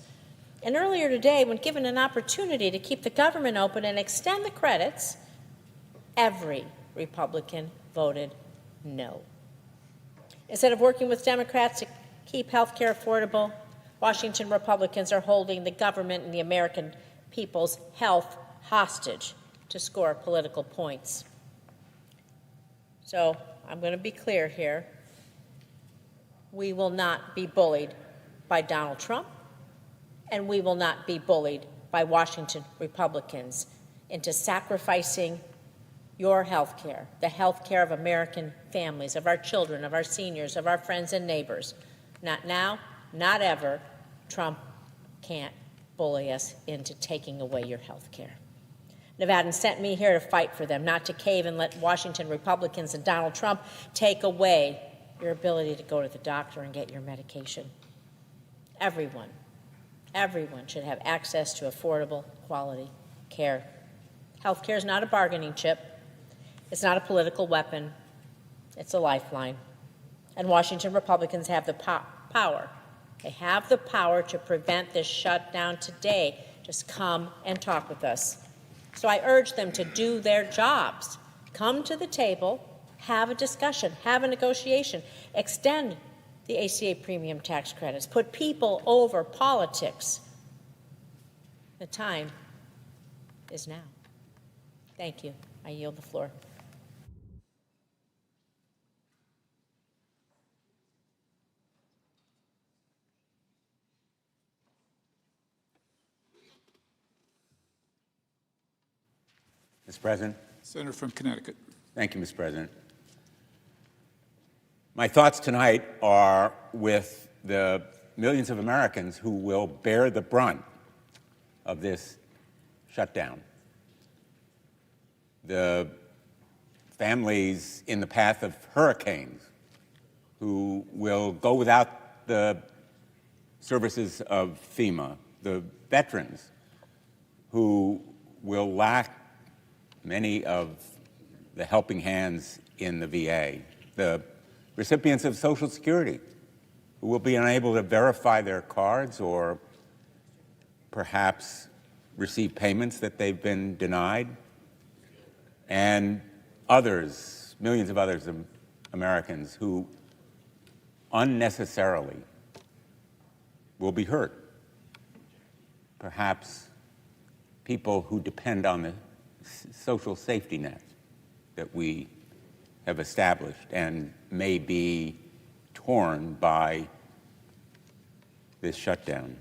And earlier today, when given an opportunity to keep the government open and extend the credits, every Republican voted no. Instead of working with Democrats to keep health care affordable, Washington Republicans are holding the government and the American people's health hostage to score political points. So I'm going to be clear here. We will not be bullied by Donald Trump, and we will not be bullied by Washington Republicans into sacrificing your health care, the health care of American families, of our children, of our seniors, of our friends and neighbors. Not now, not ever. Trump can't bully us into taking away your health care. Nevadans sent me here to fight for them, not to cave and let Washington Republicans and Donald Trump take away your ability to go to the doctor and get your medication. Everyone should have access to affordable, quality care. Health care is not a bargaining chip. It's not a political weapon. It's a lifeline. And Washington Republicans have the power. They have the power to prevent this shutdown today. Just come and talk with us. So I urge them to do their jobs. Come to the table, have a discussion, have a negotiation, extend the ACA premium tax credits, put people over politics. The time is now. Thank you. I yield the floor. Mr. President. Senator from Connecticut. Thank you, Mr. President. My thoughts tonight are with the millions of Americans who will bear the brunt of this shutdown. The families in the path of hurricanes who will go without the services of FEMA, the veterans who will lack many of the helping hands in the VA, the recipients of Social Security who will be unable to verify their cards or perhaps receive payments that they've been denied, and others, millions of others Americans who unnecessarily will be hurt, perhaps people who depend on the social safety net that we have established and may be torn by this shutdown.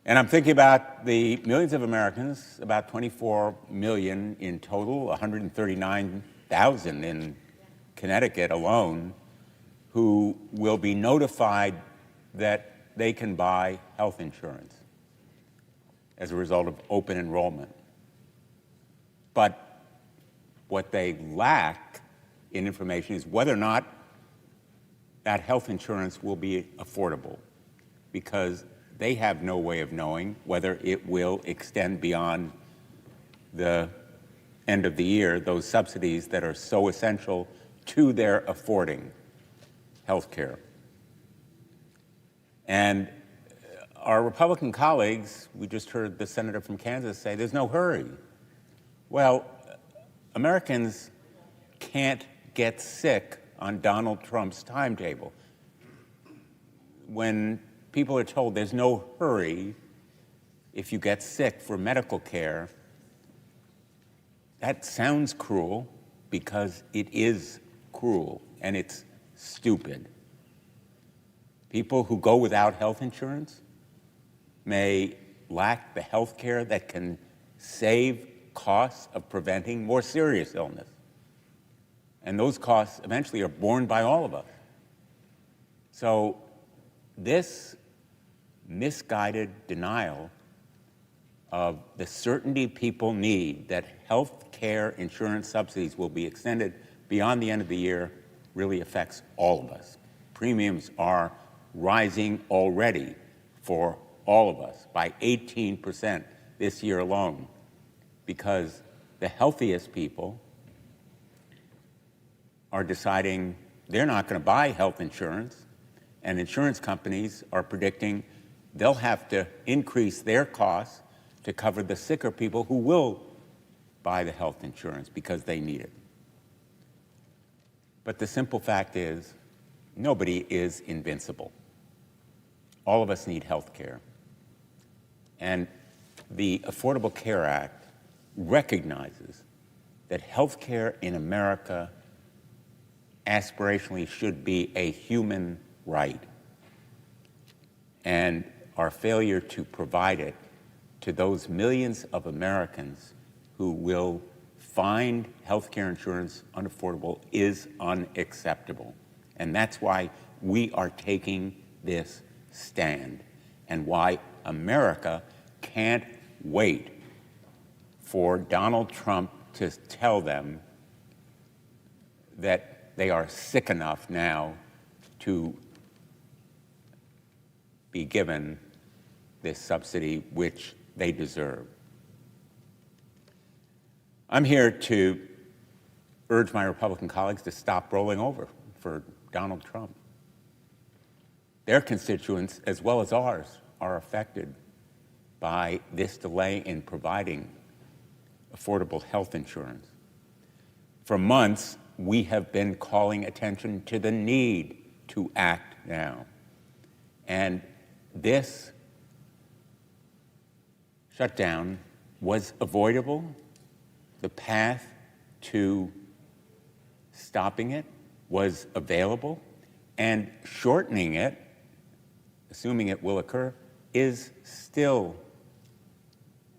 And I'm thinking about the millions of Americans, about 24 million in total, 139,000 in Connecticut alone, who will be notified that they can buy health insurance as a result of open enrollment. But what they lack in information is whether or not that health insurance will be affordable, because they have no way of knowing whether it will extend beyond the end of the year, those subsidies that are so essential to their affording health care. And our Republican colleagues, we just heard the senator from Kansas say, there's no hurry. Well, Americans can't get sick on Donald Trump's timetable. When people are told there's no hurry if you get sick for medical care, that sounds cruel because it is cruel and it's stupid. People who go without health insurance may lack the health care that can save costs of preventing more serious illness. And those costs eventually are borne by all of us. So this misguided denial of the certainty people need that health care insurance subsidies will be extended beyond the end of the year really affects all of us. Premiums are rising already for all of us by 18% this year alone, because the healthiest people are deciding they're not going to buy health insurance, and insurance companies are predicting they'll have to increase their costs to cover the sicker people who will buy the health insurance because they need it. But the simple fact is, nobody is invincible. All of us need health care. And the Affordable Care Act recognizes that health care in America aspirationally should be a human right. And our failure to provide it to those millions of Americans who will find health care insurance unaffordable is unacceptable. And that's why we are taking this stand, and why America can't wait for Donald Trump to tell them that they are sick enough now to be given this subsidy, which they deserve. I'm here to urge my Republican colleagues to stop rolling over for Donald Trump. Their constituents, as well as ours, are affected by this delay in providing affordable health insurance. For months, we have been calling attention to the need to act now. And this shutdown was avoidable. The path to stopping it was available, and shortening it, assuming it will occur, is still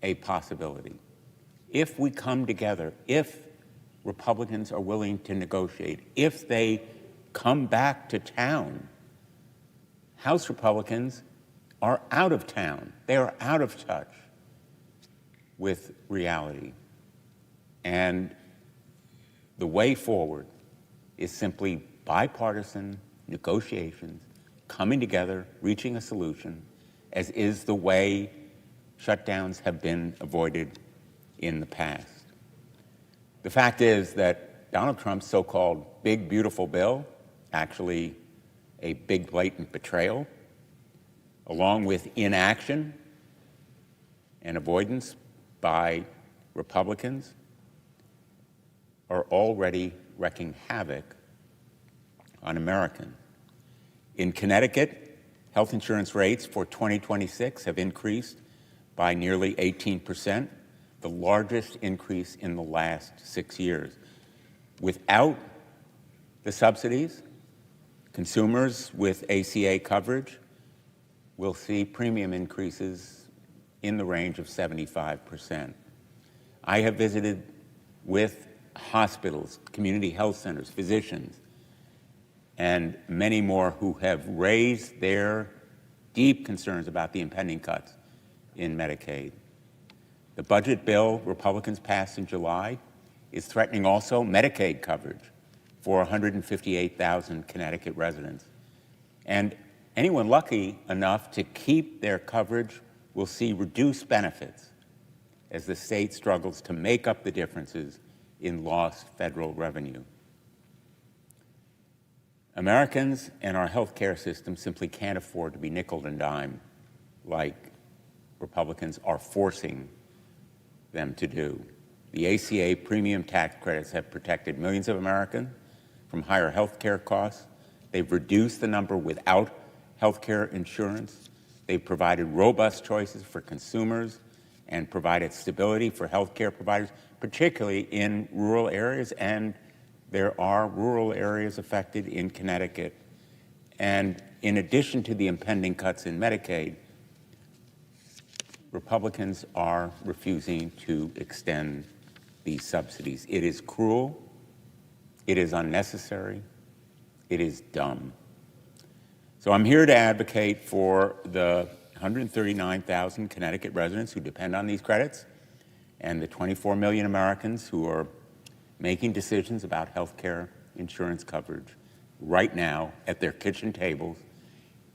a possibility. If we come together, if Republicans are willing to negotiate, if they come back to town, House Republicans are out of town. They are out of touch with reality. And the way forward is simply bipartisan negotiations, coming together, reaching a solution, as is the way shutdowns have been avoided in the past. The fact is that Donald Trump's so-called big, beautiful bill, actually a big, blatant betrayal, along with inaction and avoidance by Republicans, are already wreaking havoc on Americans. In Connecticut, health insurance rates for 2026 have increased by nearly 18%, the largest increase in the last 6 years. Without the subsidies, consumers with ACA coverage will see premium increases in the range of 75%. I have visited with hospitals, community health centers, physicians, and many more who have raised their deep concerns about the impending cuts in Medicaid. The budget bill Republicans passed in July is threatening also Medicaid coverage for 158,000 Connecticut residents. And anyone lucky enough to keep their coverage will see reduced benefits as the state struggles to make up the differences in lost federal revenue. Americans and our health care system simply can't afford to be nickel and dime like Republicans are forcing them to do. The ACA premium tax credits have protected millions of Americans from higher health care costs. They've reduced the number without health care insurance. They've provided robust choices for consumers and provided stability for health care providers, particularly in rural areas, and there are rural areas affected in Connecticut. And in addition to the impending cuts in Medicaid, Republicans are refusing to extend these subsidies. It is cruel, it is unnecessary, it is dumb. So I'm here to advocate for the 139,000 Connecticut residents who depend on these credits and the 24 million Americans who are making decisions about health care insurance coverage right now at their kitchen tables,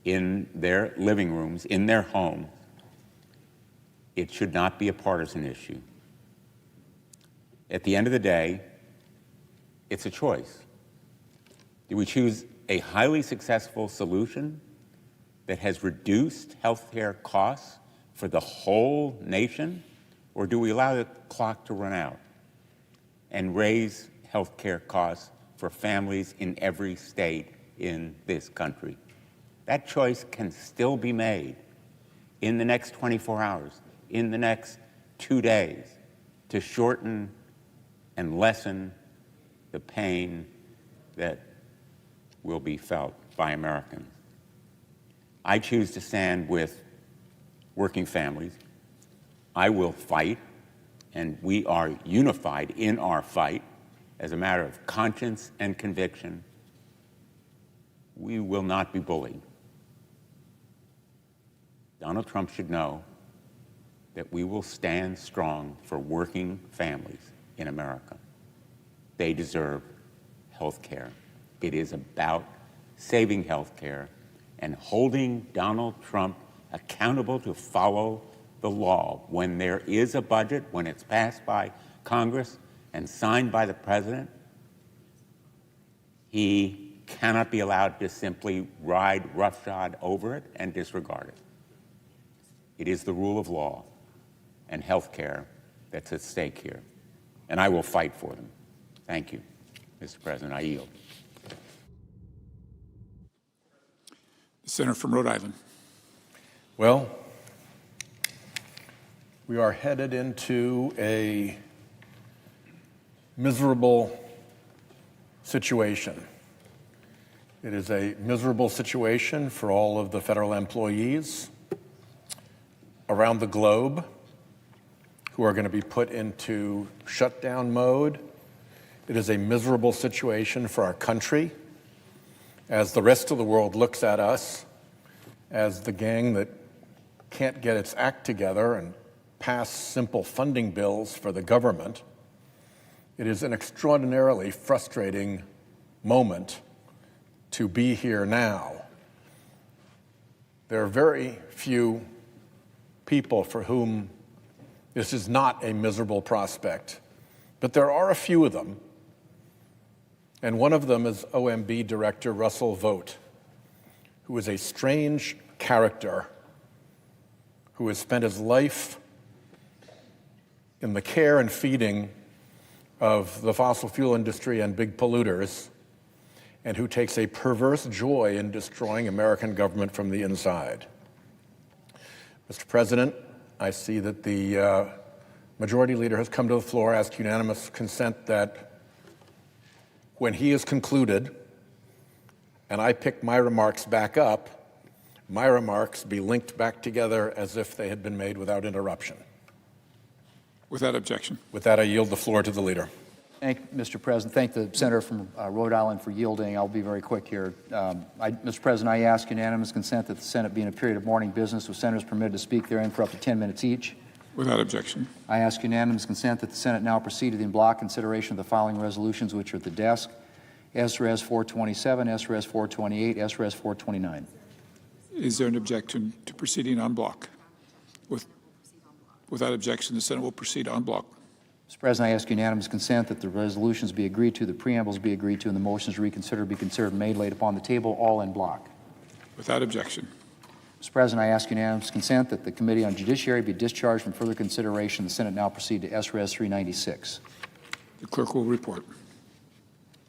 in their living rooms, in their home. It should not be a partisan issue. At the end of the day, it's a choice. Do we choose a highly successful solution that has reduced health care costs for the whole nation, or do we allow the clock to run out and raise health care costs for families in every state in this country? That choice can still be made in the next 24 hours, in the next 2 days, to shorten and lessen the pain that will be felt by Americans. I choose to stand with working families. I will fight, and we are unified in our fight as a matter of conscience and conviction. We will not be bullied. Donald Trump should know that we will stand strong for working families in America. They deserve health care. It is about saving health care and holding Donald Trump accountable to follow the law. When there is a budget, when it's passed by Congress and signed by the president, he cannot be allowed to simply ride roughshod over it and disregard it. It is the rule of law and health care that's at stake here, and I will fight for them. Thank you, Mr. President. I yield. The senator from Rhode Island. Well, we are headed into a miserable situation. It is a miserable situation for all of the federal employees around the globe who are going to be put into shutdown mode. It is a miserable situation for our country as the rest of the world looks at us as the gang that can't get its act together and pass simple funding bills for the government. It is an extraordinarily frustrating moment to be here now. There are very few people for whom this is not a miserable prospect, but there are a few of them, and one of them is OMB Director Russell Vought, who is a strange character who has spent his life in the care and feeding of the fossil fuel industry and big polluters, and who takes a perverse joy in destroying American government from the inside. Mr. President, I see that the Majority Leader has come to the floor, asked unanimous consent that when he is concluded and I pick my remarks back up, my remarks be linked back together as if they had been made without interruption. Without objection. With that, I yield the floor to the Leader. Thank you, Mr. President. Thank the senator from Rhode Island for yielding. I'll be very quick here. Mr. President, I ask unanimous consent that the Senate be in a period of morning business with senators permitted to speak therein for up to 10 minutes each. Without objection. I ask unanimous consent that the Senate now proceed to the block consideration of the following resolutions which are at the desk. SRES 427, SRES 428, SRES 429. Is there an objection to proceeding en bloc? Without objection, the Senate will proceed en bloc. Mr. President, I ask unanimous consent that the resolutions be agreed to, the preambles be agreed to, and the motions to reconsider be considered made, laid upon the table, all in block. Without objection. Mr. President, I ask unanimous consent that the Committee on Judiciary be discharged from further consideration. The Senate now proceed to SRES 396. The clerk will report.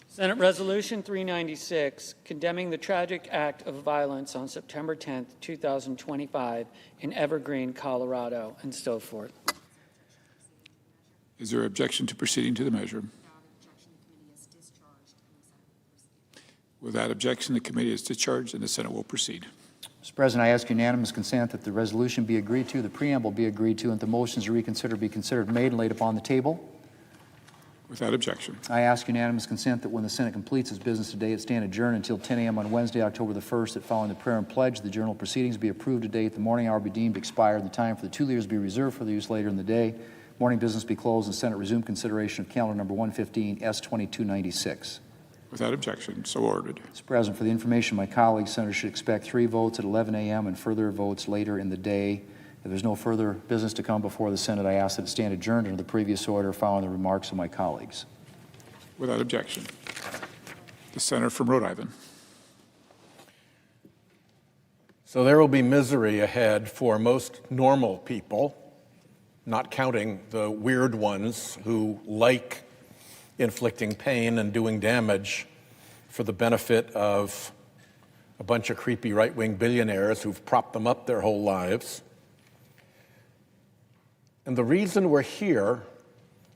Senate Resolution 396, condemning the tragic act of violence on September 10, 2025 in Evergreen, Colorado, and so forth. Is there objection to proceeding to the measure? Without objection, the committee is discharged and the Senate will proceed. Mr. President, I ask unanimous consent that the resolution be agreed to, the preamble be agreed to, and the motions to reconsider be considered made and laid upon the table. Without objection. I ask unanimous consent that when the Senate completes its business today, it stand adjourned until 10 a.m. on Wednesday, October the 1st, that following the prayer and pledge, the journal proceedings be approved today at the morning hour be deemed expired, and the time for the two leaders be reserved for the use later in the day. Morning business be closed, and the Senate resume consideration of calendar number 115, S2296. Without objection, so ordered. Mr. President, for the information of my colleagues, senators should expect 3 votes at 11 a.m. and further votes later in the day. If there's no further business to come before the Senate, I ask that it stand adjourned under the previous order following the remarks of my colleagues. Without objection. The senator from Rhode Island. So there will be misery ahead for most normal people, not counting the weird ones who like inflicting pain and doing damage for the benefit of a bunch of creepy right-wing billionaires who've propped them up their whole lives. And the reason we're here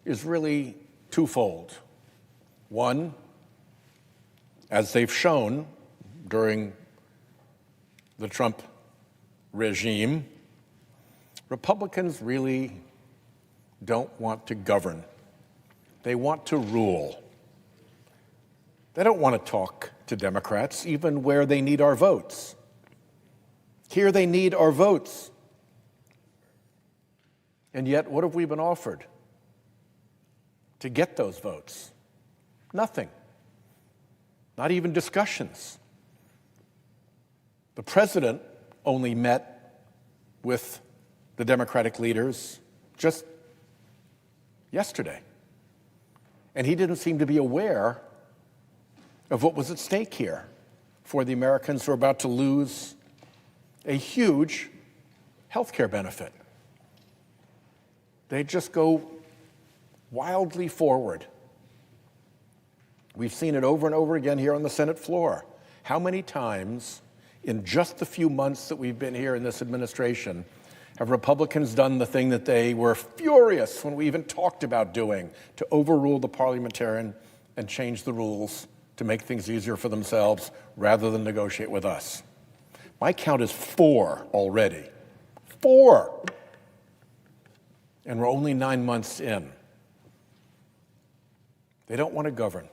is really twofold. One, as they've shown during the Trump regime, Republicans really don't want to govern. They want to rule. They don't want to talk to Democrats, even where they need our votes. Here they need our votes. And yet, what have we been offered to get those votes? Nothing. Not even discussions. The president only met with the Democratic leaders just yesterday. And he didn't seem to be aware of what was at stake here for the Americans who are about to lose a huge health care benefit. They just go wildly forward. We've seen it over and over again here on the Senate floor. How many times in just the few months that we've been here in this administration have Republicans done the thing that they were furious when we even talked about doing, to overrule the parliamentarian and change the rules to make things easier for themselves rather than negotiate with us? My count is 4 already. 4! And we're only 9 months in. They don't want to govern.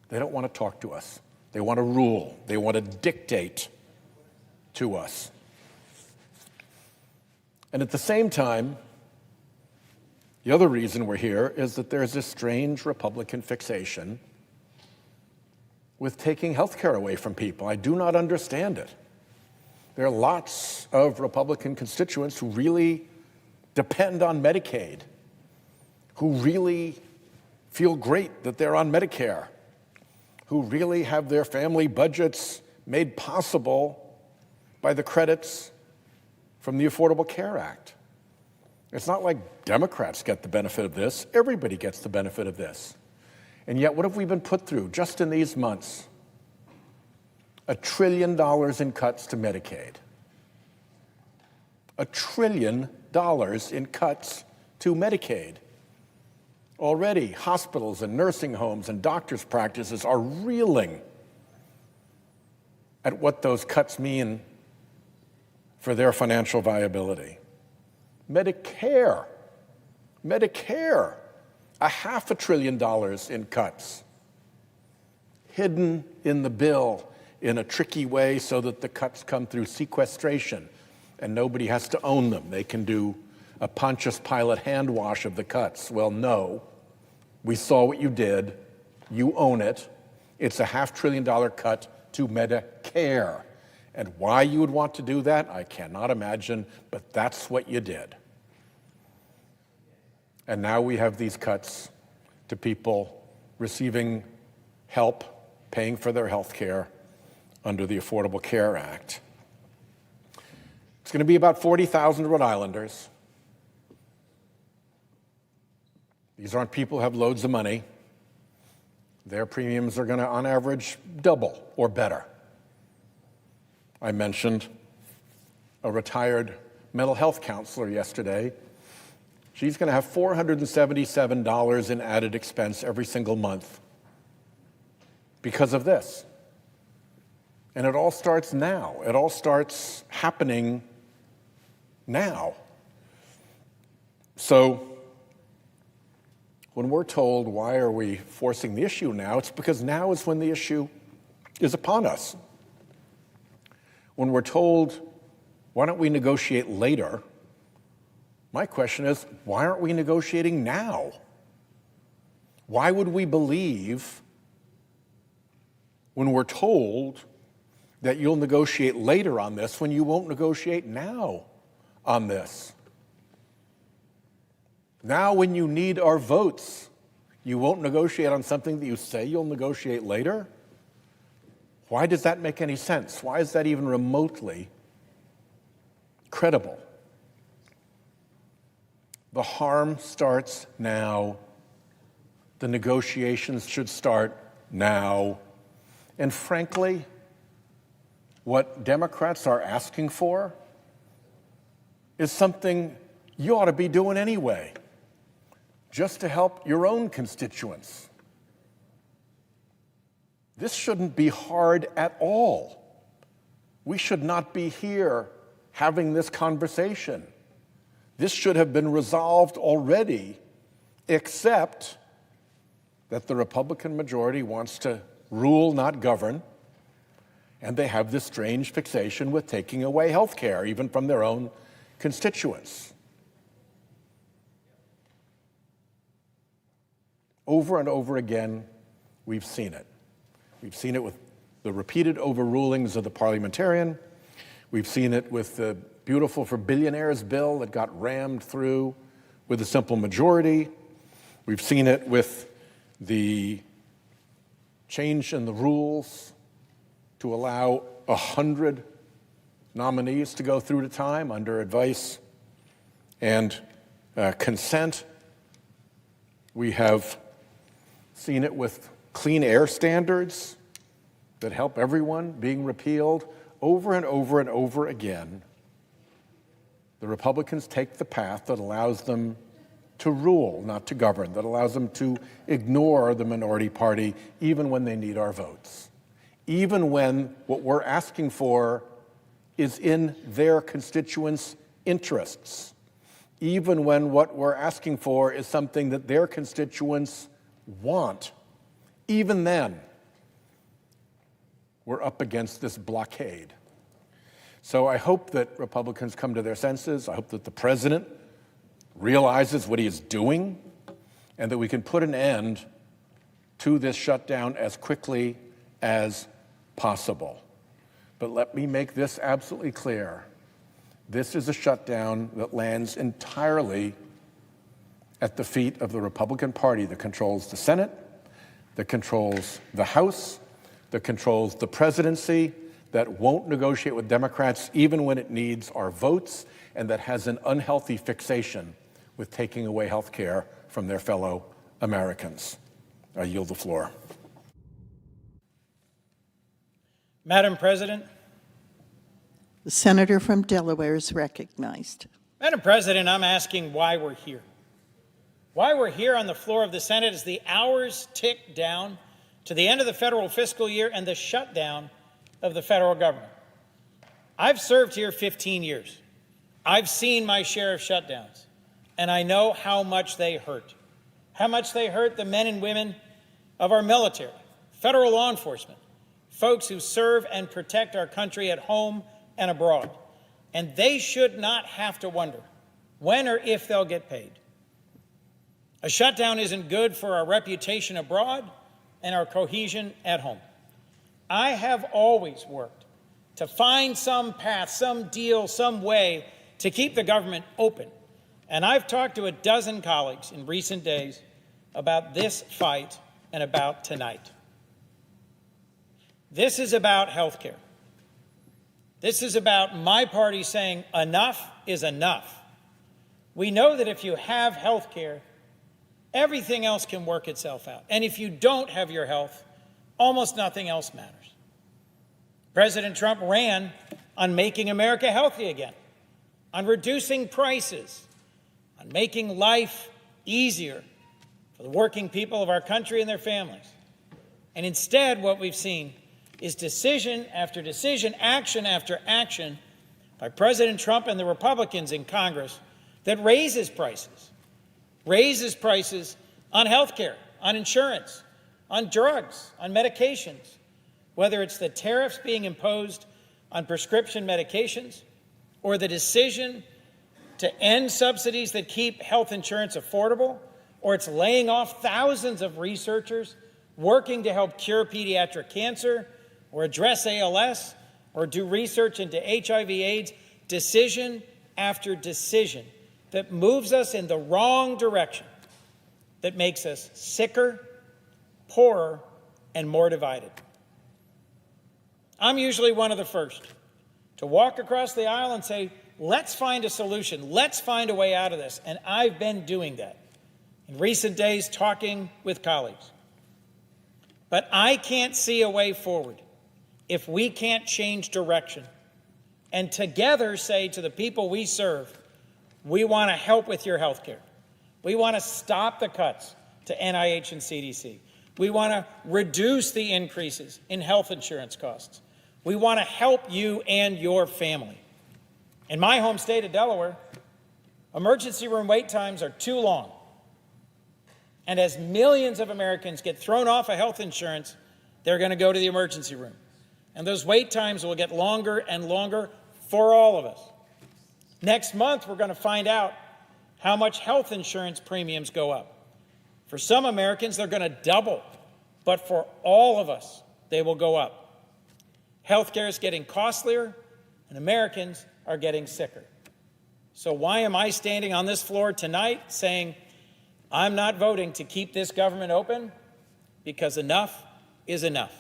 They don't want to talk to us. They want to rule. They want to dictate to us. And at the same time, the other reason we're here is that there's this strange Republican fixation with taking health care away from people. I do not understand it. There are lots of Republican constituents who really depend on Medicaid, who really feel great that they're on Medicare, who really have their family budgets made possible by the credits from the Affordable Care Act. It's not like Democrats get the benefit of this. Everybody gets the benefit of this. And yet, what have we been put through just in these months? $1 trillion in cuts to Medicaid. $1 trillion. in cuts to Medicaid. Already, hospitals and nursing homes and doctors' practices are reeling at what those cuts mean for their financial viability. Medicare, $500 billion in cuts, hidden in the bill in a tricky way so that the cuts come through sequestration and nobody has to own them. They can do a Pontius Pilate hand wash of the cuts. Well, no, we saw what you did. You own it. It's a $500 billion cut to Medicare. And why you would want to do that, I cannot imagine, but that's what you did. And now we have these cuts to people receiving help, paying for their health care under the Affordable Care Act. It's going to be about 40,000 Rhode Islanders. These aren't people who have loads of money. Their premiums are going to, on average, double or better. I mentioned a retired mental health counselor yesterday. She's going to have $477 in added expense every single month because of this. And it all starts now. It all starts happening now. So when we're told, why are we forcing the issue now? It's because now is when the issue is upon us. When we're told, why don't we negotiate later? My question is, why aren't we negotiating now? Why would we believe when we're told that you'll negotiate later on this when you won't negotiate now on this? Now when you need our votes, you won't negotiate on something that you say you'll negotiate later? Why does that make any sense? Why is that even remotely credible? The harm starts now. The negotiations should start now. And frankly, what Democrats are asking for is something you ought to be doing anyway, just to help your own constituents. This shouldn't be hard at all. We should not be here having this conversation. This should have been resolved already, except that the Republican majority wants to rule, not govern, and they have this strange fixation with taking away health care, even from their own constituents. Over and over again, we've seen it. We've seen it with the repeated overrulings of the parliamentarian. We've seen it with the Beautiful for Billionaires bill that got rammed through with a simple majority. We've seen it with the change in the rules to allow 100 nominees to go through the time under advice and consent. We have seen it with clean air standards that help everyone being repealed over and over and over again. The Republicans take the path that allows them to rule, not to govern, that allows them to ignore the minority party even when they need our votes, even when what we're asking for is in their constituents' interests, even when what we're asking for is something that their constituents want. Even then, we're up against this blockade. So I hope that Republicans come to their senses. I hope that the president realizes what he is doing and that we can put an end to this shutdown as quickly as possible. But let me make this absolutely clear. This is a shutdown that lands entirely at the feet of the Republican Party that controls the Senate, that controls the House, that controls the presidency, that won't negotiate with Democrats even when it needs our votes, and that has an unhealthy fixation with taking away health care from their fellow Americans. I yield the floor. Madam President. The senator from Delaware is recognized. Madam President, I'm asking why we're here. Why we're here on the floor of the Senate as the hours tick down to the end of the federal fiscal year and the shutdown of the federal government. I've served here 15 years. I've seen my share of shutdowns, and I know how much they hurt. How much they hurt the men and women of our military, federal law enforcement, folks who serve and protect our country at home and abroad. And they should not have to wonder when or if they'll get paid. A shutdown isn't good for our reputation abroad and our cohesion at home. I have always worked to find some path, some deal, some way to keep the government open. And I've talked to a dozen colleagues in recent days about this fight and about tonight. This is about health care. This is about my party saying enough is enough. We know that if you have health care, everything else can work itself out. And if you don't have your health, almost nothing else matters. President Trump ran on making America healthy again, on reducing prices, on making life easier for the working people of our country and their families. And instead, what we've seen is decision after decision, action after action by President Trump and the Republicans in Congress that raises prices on health care, on insurance, on drugs, on medications, whether it's the tariffs being imposed on prescription medications or the decision to end subsidies that keep health insurance affordable, or it's laying off thousands of researchers working to help cure pediatric cancer or address ALS or do research into HIV/AIDS, decision after decision that moves us in the wrong direction, that makes us sicker, poorer, and more divided. I'm usually one of the first to walk across the aisle and say, let's find a solution. Let's find a way out of this. And I've been doing that in recent days, talking with colleagues. But I can't see a way forward if we can't change direction and together say to the people we serve, we want to help with your health care. We want to stop the cuts to NIH and CDC. We want to reduce the increases in health insurance costs. We want to help you and your family. In my home state of Delaware, emergency room wait times are too long. And as millions of Americans get thrown off of health insurance, they're going to go to the emergency room. And those wait times will get longer and longer for all of us. Next month, we're going to find out how much health insurance premiums go up. For some Americans, they're going to double. But for all of us, they will go up. Healthcare is getting costlier, and Americans are getting sicker. So why am I standing on this floor tonight saying I'm not voting to keep this government open? Because enough is enough.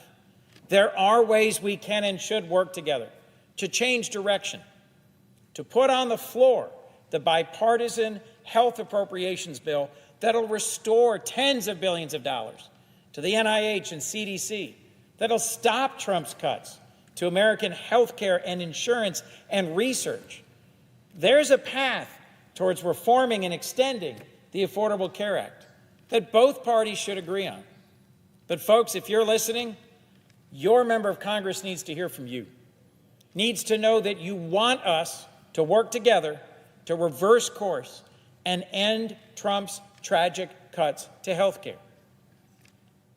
There are ways we can and should work together to change direction, to put on the floor the bipartisan health appropriations bill that'll restore tens of billions of dollars to the NIH and CDC, that'll stop Trump's cuts to American health care and insurance and research. There's a path towards reforming and extending the Affordable Care Act that both parties should agree on. But folks, if you're listening, your member of Congress needs to hear from you, needs to know that you want us to work together to reverse course and end Trump's tragic cuts to health care.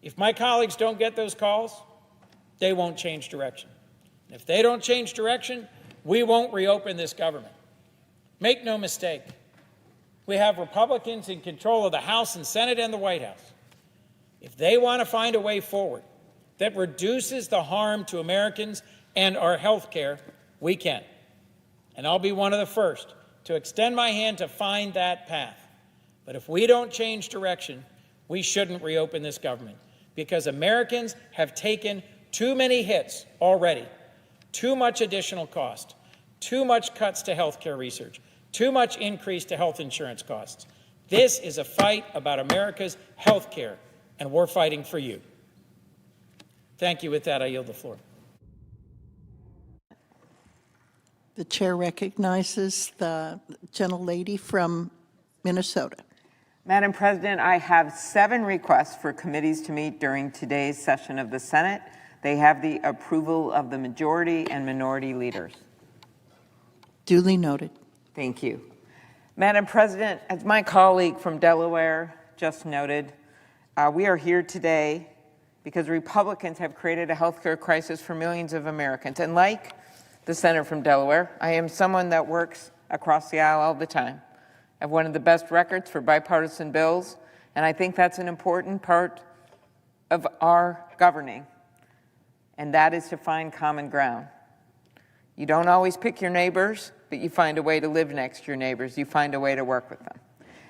If my colleagues don't get those calls, they won't change direction. And if they don't change direction, we won't reopen this government. Make no mistake, we have Republicans in control of the House and Senate and the White House. If they want to find a way forward that reduces the harm to Americans and our health care, we can. And I'll be one of the first to extend my hand to find that path. But if we don't change direction, we shouldn't reopen this government, because Americans have taken too many hits already, too much additional cost, too much cuts to health care research, too much increase to health insurance costs. This is a fight about America's health care, and we're fighting for you. Thank you. With that, I yield the floor. The chair recognizes the gentlelady from Minnesota. Madam President, I have 7 requests for committees to meet during today's session of the Senate. They have the approval of the majority and minority leaders. Duly noted. Thank you. Madam President, as my colleague from Delaware just noted, we are here today because Republicans have created a healthcare crisis for millions of Americans. And like the senator from Delaware, I am someone that works across the aisle all the time. I have one of the best records for bipartisan bills, and I think that's an important part of our governing, and that is to find common ground. You don't always pick your neighbors, but you find a way to live next to your neighbors. You find a way to work with them.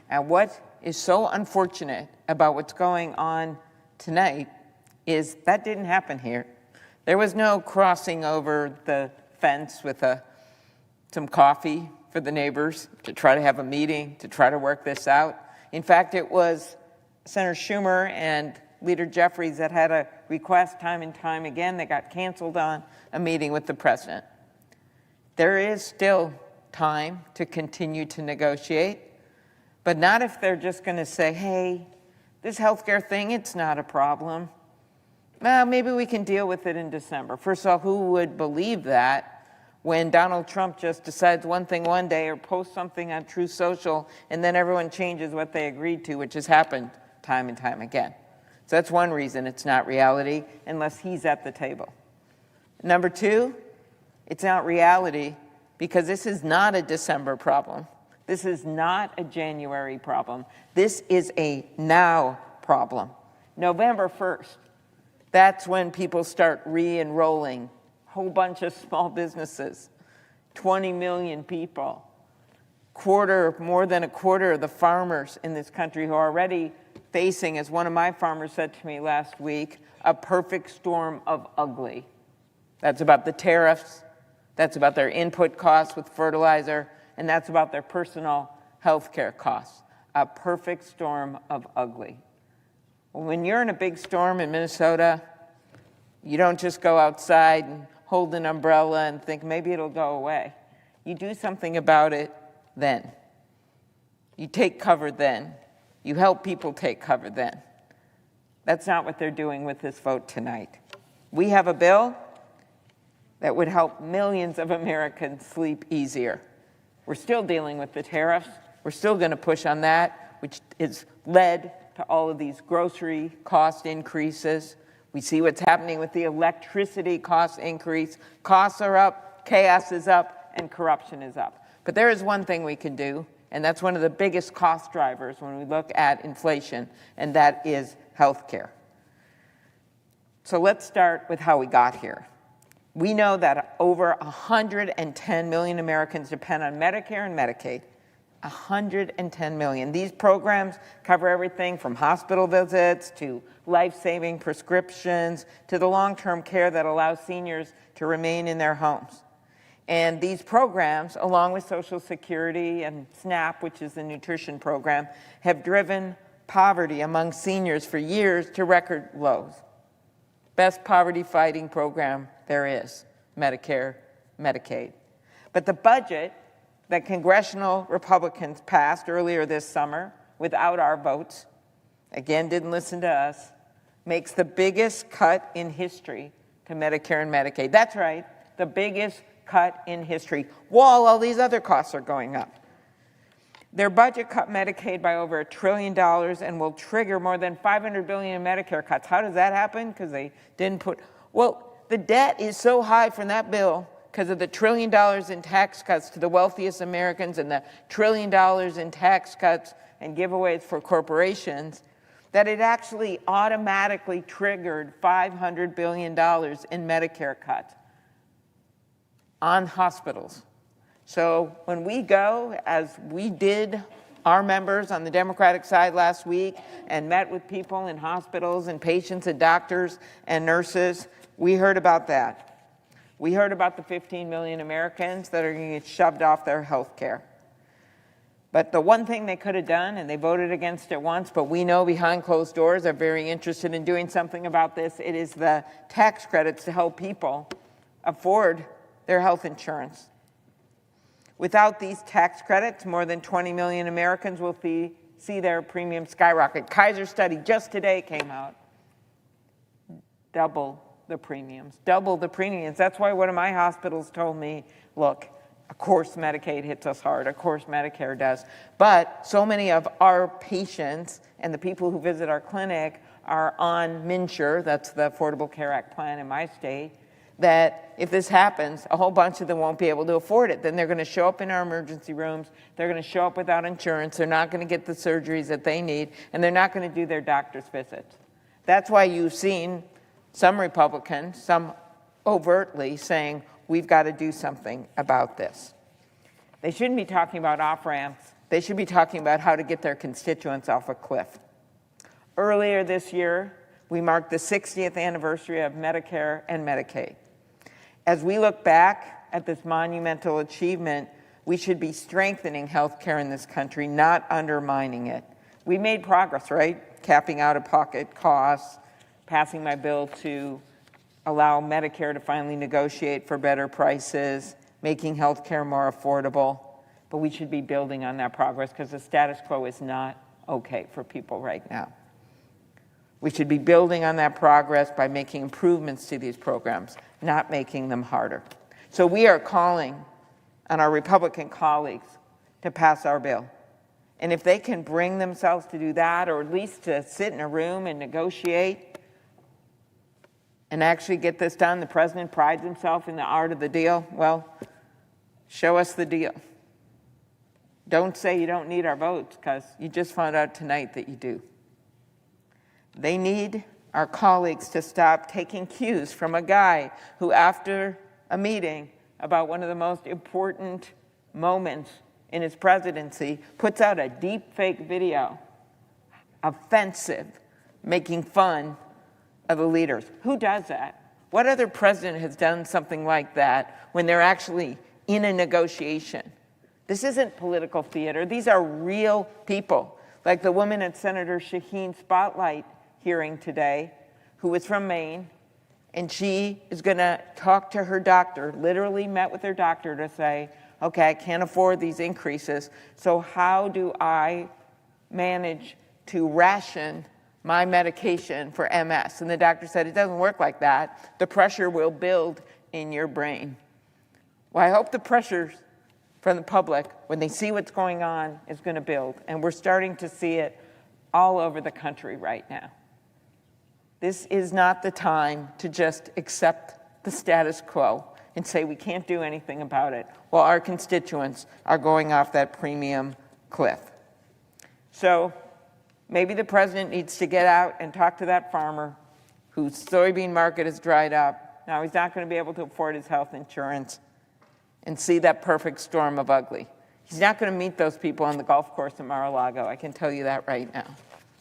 And what is so unfortunate about what's going on tonight is that didn't happen here. There was no crossing over the fence with some coffee for the neighbors to try to have a meeting, to try to work this out. In fact, it was Senator Schumer and Leader Jeffries that had a request time and time again that got canceled on a meeting with the president. There is still time to continue to negotiate, but not if they're just going to say, hey, this healthcare thing, it's not a problem. Well, maybe we can deal with it in December. First of all, who would believe that when Donald Trump just decides one thing one day or posts something on Truth Social and then everyone changes what they agreed to, which has happened time and time again. So that's one reason it's not reality unless he's at the table. Number 2, it's not reality because this is not a December problem. This is not a January problem. This is a now problem. November 1st, that's when people start re-enrolling. Whole bunch of small businesses, 20 million people, more than a quarter of the farmers in this country who are already facing, as one of my farmers said to me last week, a perfect storm of ugly. That's about the tariffs, that's about their input costs with fertilizer, and that's about their personal health care costs. A perfect storm of ugly. When you're in a big storm in Minnesota, you don't just go outside and hold an umbrella and think maybe it'll go away. You do something about it then. You take cover then. You help people take cover then. That's not what they're doing with this vote tonight. We have a bill that would help millions of Americans sleep easier. We're still dealing with the tariffs. We're still going to push on that, which has led to all of these grocery cost increases. We see what's happening with the electricity cost increase. Costs are up, chaos is up, and corruption is up. But there is one thing we can do, and that's one of the biggest cost drivers when we look at inflation, and that is health care. So let's start with how we got here. We know that over 110 million Americans depend on Medicare and Medicaid. 110 million. These programs cover everything from hospital visits to life-saving prescriptions to the long-term care that allows seniors to remain in their homes. And these programs, along with Social Security and SNAP, which is the nutrition program, have driven poverty among seniors for years to record lows. Best poverty-fighting program there is, Medicare, Medicaid. But the budget that congressional Republicans passed earlier this summer without our votes, again, didn't listen to us, makes the biggest cut in history to Medicare and Medicaid. That's right, the biggest cut in history, while all these other costs are going up. Their budget cut Medicaid by over $1 trillion and will trigger more than $500 billion in Medicare cuts. How does that happen? Because they didn't put, well, the debt is so high from that bill because of the $1 trillion in tax cuts to the wealthiest Americans and the $1 trillion in tax cuts and giveaways for corporations, that it actually automatically triggered $500 billion in Medicare cuts on hospitals. So when we go, as we did, our members on the Democratic side last week, and met with people in hospitals and patients and doctors and nurses, we heard about that. We heard about the 15 million Americans that are going to get shoved off their health care. But the one thing they could have done, and they voted against it once, but we know behind closed doors they're very interested in doing something about this, it is the tax credits to help people afford their health insurance. Without these tax credits, more than 20 million Americans will see their premiums skyrocket. Kaiser study just today came out. Double the premiums, double the premiums. That's why one of my hospitals told me, look, of course Medicaid hits us hard, of course Medicare does, but so many of our patients and the people who visit our clinic are on MNsure, that's the Affordable Care Act plan in my state, that if this happens, a whole bunch of them won't be able to afford it. Then they're going to show up in our emergency rooms, they're going to show up without insurance, they're not going to get the surgeries that they need, and they're not going to do their doctor's visits. That's why you've seen some Republicans, some overtly saying, we've got to do something about this. They shouldn't be talking about off-ramps. They should be talking about how to get their constituents off a cliff. Earlier this year, we marked the 60th anniversary of Medicare and Medicaid. As we look back at this monumental achievement, we should be strengthening health care in this country, not undermining it. We made progress, right? Capping out-of-pocket costs, passing my bill to allow Medicare to finally negotiate for better prices, making health care more affordable. But we should be building on that progress because the status quo is not okay for people right now. We should be building on that progress by making improvements to these programs, not making them harder. So we are calling on our Republican colleagues to pass our bill. And if they can bring themselves to do that, or at least to sit in a room and negotiate and actually get this done, the president prides himself in the art of the deal, well, show us the deal. Don't say you don't need our votes, because you just found out tonight that you do. They need our colleagues to stop taking cues from a guy who, after a meeting about one of the most important moments in his presidency, puts out a deep fake video, offensive, making fun of the leaders. Who does that? What other president has done something like that when they're actually in a negotiation? This isn't political theater. These are real people, like the woman at Senator Shaheen's Spotlight hearing today, who was from Maine, and she is going to talk to her doctor, literally met with her doctor to say, okay, I can't afford these increases, so how do I manage to ration my medication for MS? And the doctor said, it doesn't work like that. The pressure will build in your brain. Well, I hope the pressure from the public, when they see what's going on, is going to build. And we're starting to see it all over the country right now. This is not the time to just accept the status quo and say we can't do anything about it while our constituents are going off that premium cliff. So maybe the president needs to get out and talk to that farmer whose soybean market has dried up. Now he's not going to be able to afford his health insurance, and see that perfect storm of ugly. He's not going to meet those people on the golf course in Mar-a-Lago. I can tell you that right now.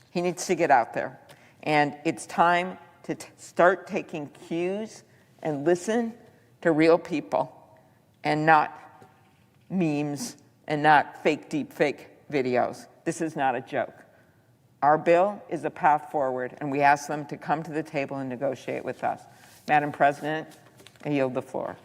He needs to get out there. And it's time to start taking cues and listen to real people and not memes and not fake deep fake videos. This is not a joke. Our bill is a path forward, and we ask them to come to the table and negotiate with us. Madam President, I yield the floor.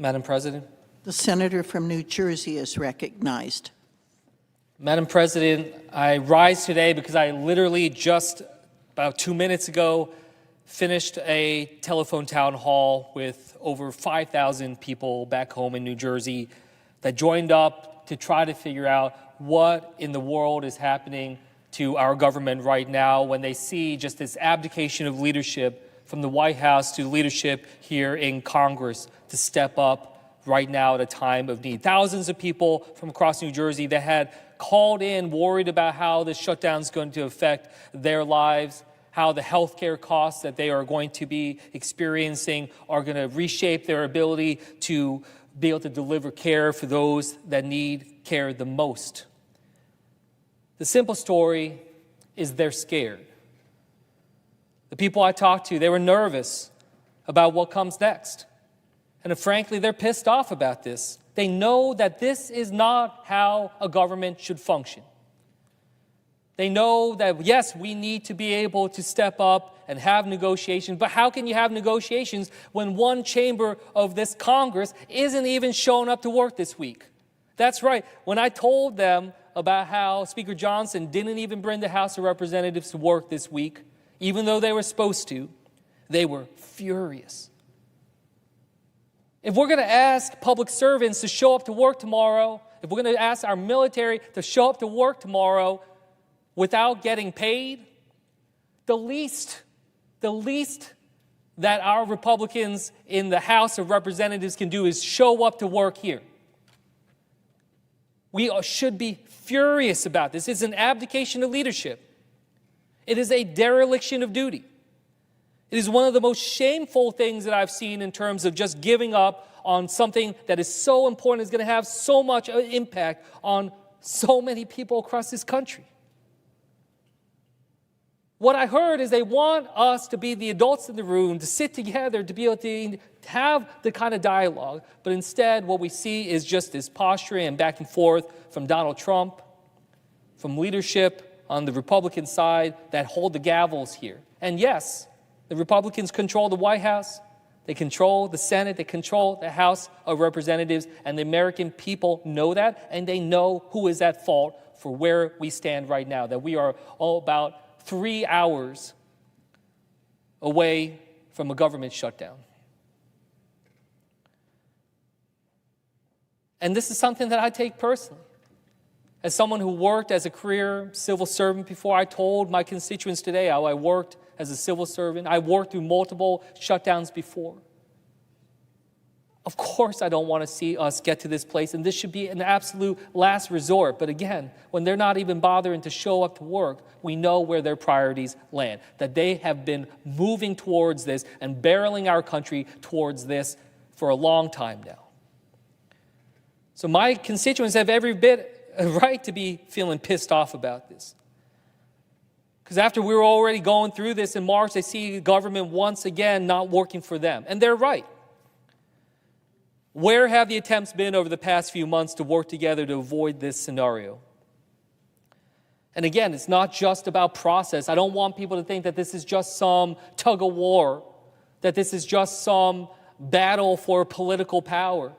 Madam President. The senator from New Jersey is recognized. Madam President, I rise today because I literally just about 2 minutes ago finished a telephone town hall with over 5,000 people back home in New Jersey that joined up to try to figure out what in the world is happening to our government right now when they see just this abdication of leadership from the White House to leadership here in Congress to step up right now at a time of need. Thousands of people from across New Jersey that had called in worried about how this shutdown is going to affect their lives, how the healthcare costs that they are going to be experiencing are going to reshape their ability to be able to deliver care for those that need care the most. The simple story is they're scared. The people I talked to, they were nervous about what comes next. And frankly, they're pissed off about this. They know that this is not how a government should function. They know that, yes, we need to be able to step up and have negotiations, but how can you have negotiations when one chamber of this Congress isn't even showing up to work this week? That's right. When I told them about how Speaker Johnson didn't even bring the House of Representatives to work this week, even though they were supposed to, they were furious. If we're going to ask public servants to show up to work tomorrow, if we're going to ask our military to show up to work tomorrow without getting paid, the least that our Republicans in the House of Representatives can do is show up to work here. We should be furious about this. It's an abdication of leadership. It is a dereliction of duty. It is one of the most shameful things that I've seen in terms of just giving up on something that is so important, is going to have so much impact on so many people across this country. What I heard is they want us to be the adults in the room, to sit together, to be able to have the kind of dialogue. But instead, what we see is just this posturing and back and forth from Donald Trump, from leadership on the Republican side that hold the gavels here. And yes, the Republicans control the White House, they control the Senate, they control the House of Representatives, and the American people know that, and they know who is at fault for where we stand right now, that we are all about 3 hours away from a government shutdown. And this is something that I take personally. As someone who worked as a career civil servant before, I told my constituents today how I worked as a civil servant. I worked through multiple shutdowns before. Of course, I don't want to see us get to this place, and this should be an absolute last resort. But again, when they're not even bothering to show up to work, we know where their priorities land, that they have been moving towards this and barreling our country towards this for a long time now. So my constituents have every bit a right to be feeling pissed off about this. Because after we were already going through this in March, they see government once again not working for them. And they're right. Where have the attempts been over the past few months to work together to avoid this scenario? And again, it's not just about process. I don't want people to think that this is just some tug of war, that this is just some battle for political power,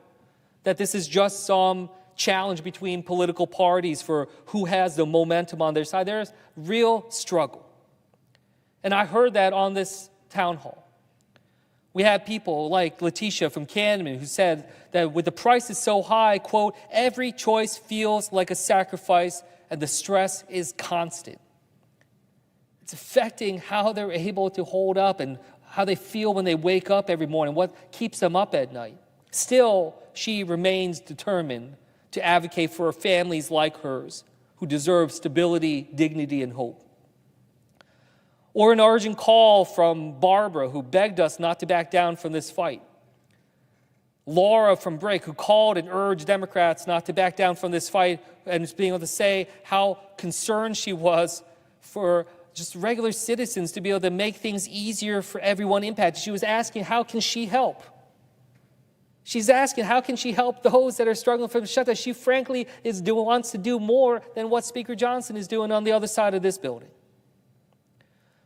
that this is just some challenge between political parties for who has the momentum on their side. There's real struggle. And I heard that on this town hall. We had people like Letitia from Camden who said that with the prices so high, quote, every choice feels like a sacrifice and the stress is constant. It's affecting how they're able to hold up and how they feel when they wake up every morning, what keeps them up at night. Still, she remains determined to advocate for families like hers who deserve stability, dignity, and hope. Or an urgent call from Barbara, who begged us not to back down from this fight. Laura from Brick, who called and urged Democrats not to back down from this fight, and being able to say how concerned she was for just regular citizens to be able to make things easier for everyone impacted. She was asking, how can she help? She's asking, how can she help those that are struggling from the shutdown? She frankly wants to do more than what Speaker Johnson is doing on the other side of this building.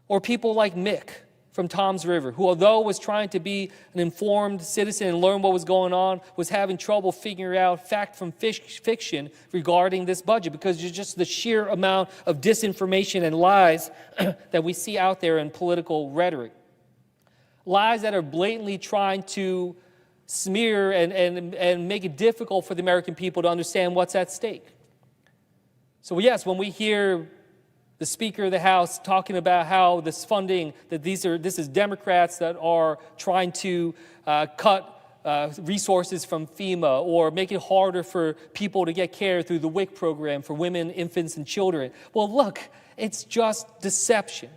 Or people like Mick from Toms River, who although was trying to be an informed citizen and learn what was going on, was having trouble figuring out fact from fiction regarding this budget because it's just the sheer amount of disinformation and lies that we see out there in political rhetoric. Lies that are blatantly trying to smear and make it difficult for the American people to understand what's at stake. So yes, when we hear the Speaker of the House talking about how this funding, that this is Democrats that are trying to cut resources from FEMA or make it harder for people to get care through the WIC program for women, infants, and children. Well, look, it's just deception.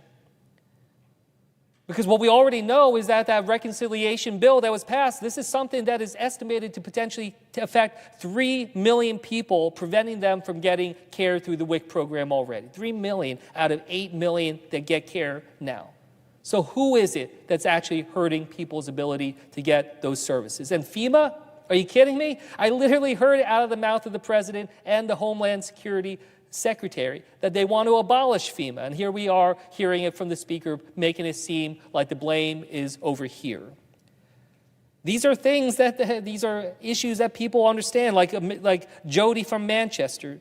Because what we already know is that reconciliation bill that was passed, this is something that is estimated to potentially affect 3 million people, preventing them from getting care through the WIC program already. 3 million out of 8 million that get care now. So who is it that's actually hurting people's ability to get those services? And FEMA? Are you kidding me? I literally heard it out of the mouth of the president and the Homeland Security Secretary that they want to abolish FEMA. And here we are hearing it from the speaker, making it seem like the blame is over here. These are things these are issues that people understand, like Jody from Manchester,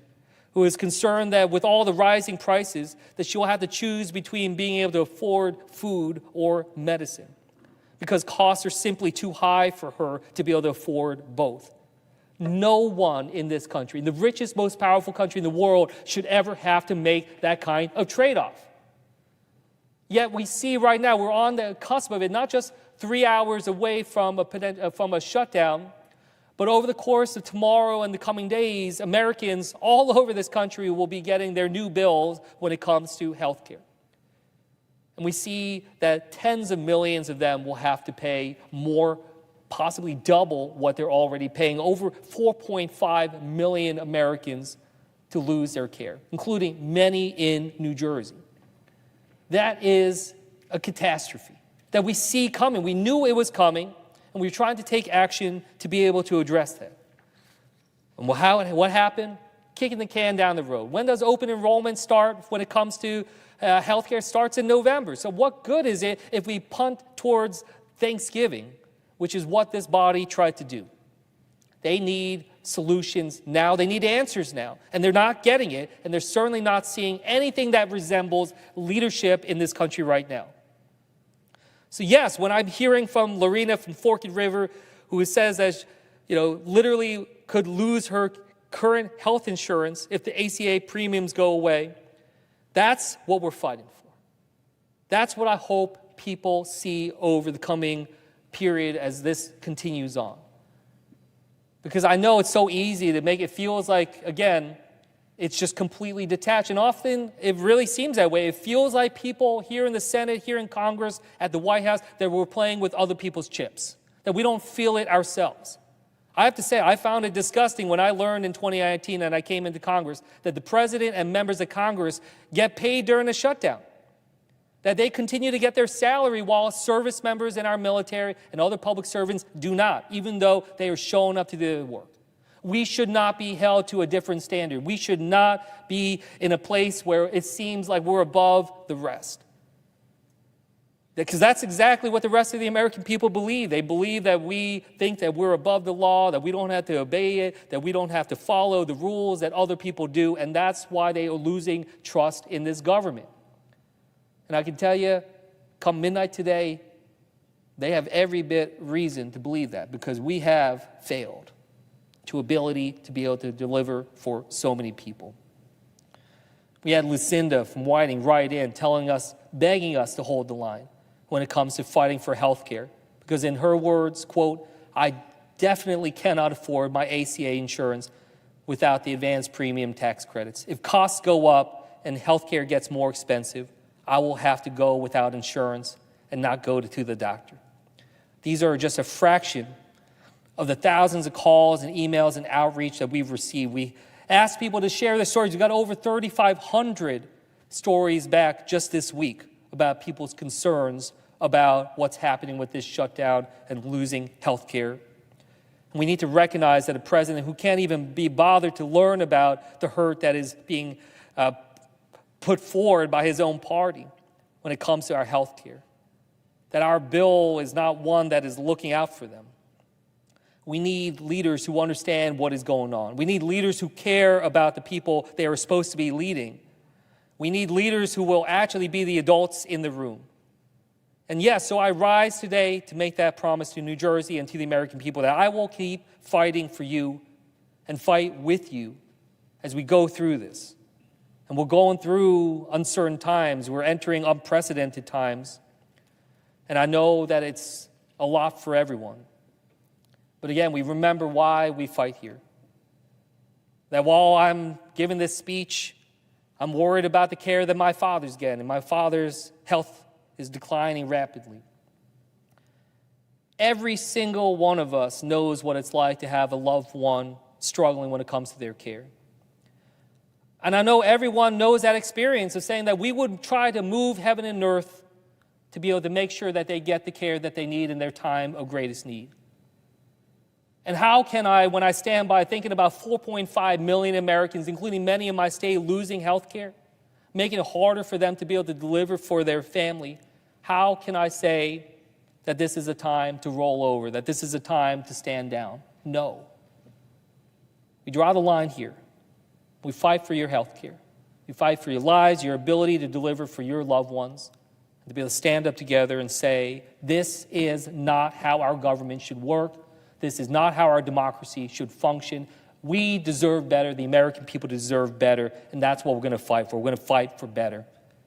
who is concerned that with all the rising prices, that she'll have to choose between being able to afford food or medicine, because costs are simply too high for her to be able to afford both. No one in this country, the richest, most powerful country in the world, should ever have to make that kind of trade-off. Yet we see right now, we're on the cusp of it, not just 3 hours away from a shutdown, but over the course of tomorrow and the coming days, Americans all over this country will be getting their new bills when it comes to health care. And we see that tens of millions of them will have to pay more, possibly double what they're already paying. Over 4.5 million Americans to lose their care, including many in New Jersey. That is a catastrophe that we see coming. We knew it was coming, and we were trying to take action to be able to address that. And what happened? Kicking the can down the road. When does open enrollment start when it comes to healthcare? Starts in November. So what good is it if we punt towards Thanksgiving, which is what this body tried to do? They need solutions now. They need answers now. And they're not getting it, and they're certainly not seeing anything that resembles leadership in this country right now. So yes, when I'm hearing from Lorena from Forked River, who says that, literally could lose her current health insurance if the ACA premiums go away, that's what we're fighting for. That's what I hope people see over the coming period as this continues on. Because I know it's so easy to make it feels like, again, it's just completely detached. And often it really seems that way. It feels like people here in the Senate, here in Congress, at the White House, that we're playing with other people's chips, that we don't feel it ourselves. I have to say, I found it disgusting when I learned in 2019 and I came into Congress that the president and members of Congress get paid during the shutdown, that they continue to get their salary while service members in our military and other public servants do not, even though they are showing up to do the work. We should not be held to a different standard. We should not be in a place where it seems like we're above the rest. Because that's exactly what the rest of the American people believe. They believe that we think that we're above the law, that we don't have to obey it, that we don't have to follow the rules that other people do, and that's why they are losing trust in this government. And I can tell you, come midnight today, they have every bit reason to believe that, because we have failed to ability to be able to deliver for so many people. We had Lucinda from Whiting write in telling us, begging us to hold the line when it comes to fighting for health care. Because in her words, quote, I definitely cannot afford my ACA insurance without the advanced premium tax credits. If costs go up and health care gets more expensive, I will have to go without insurance and not go to the doctor. These are just a fraction of the thousands of calls and emails and outreach that we've received. We asked people to share their stories. We got over 3,500 stories back just this week about people's concerns about what's happening with this shutdown and losing health care. And we need to recognize that a president who can't even be bothered to learn about the hurt that is being put forward by his own party when it comes to our health care, that our bill is not one that is looking out for them. We need leaders who understand what is going on. We need leaders who care about the people they are supposed to be leading. We need leaders who will actually be the adults in the room. And yes, so I rise today to make that promise to New Jersey and to the American people that I will keep fighting for you and fight with you as we go through this. And we're going through uncertain times. We're entering unprecedented times. And I know that it's a lot for everyone. But again, we remember why we fight here. That while I'm giving this speech, I'm worried about the care that my father's getting, and my father's health is declining rapidly. Every single one of us knows what it's like to have a loved one struggling when it comes to their care. And I know everyone knows that experience of saying that we would try to move heaven and earth to be able to make sure that they get the care that they need in their time of greatest need? And how can I, when I stand by thinking about 4.5 million Americans, including many in my state, losing health care, making it harder for them to be able to deliver for their family, how can I say that this is a time to roll over, that this is a time to stand down? No. We draw the line here. We fight for your health care. We fight for your lives, your ability to deliver for your loved ones, and to be able to stand up together and say, this is not how our government should work. This is not how our democracy should function. We deserve better. The American people deserve better, and that's what we're going to fight for. We're going to fight for better.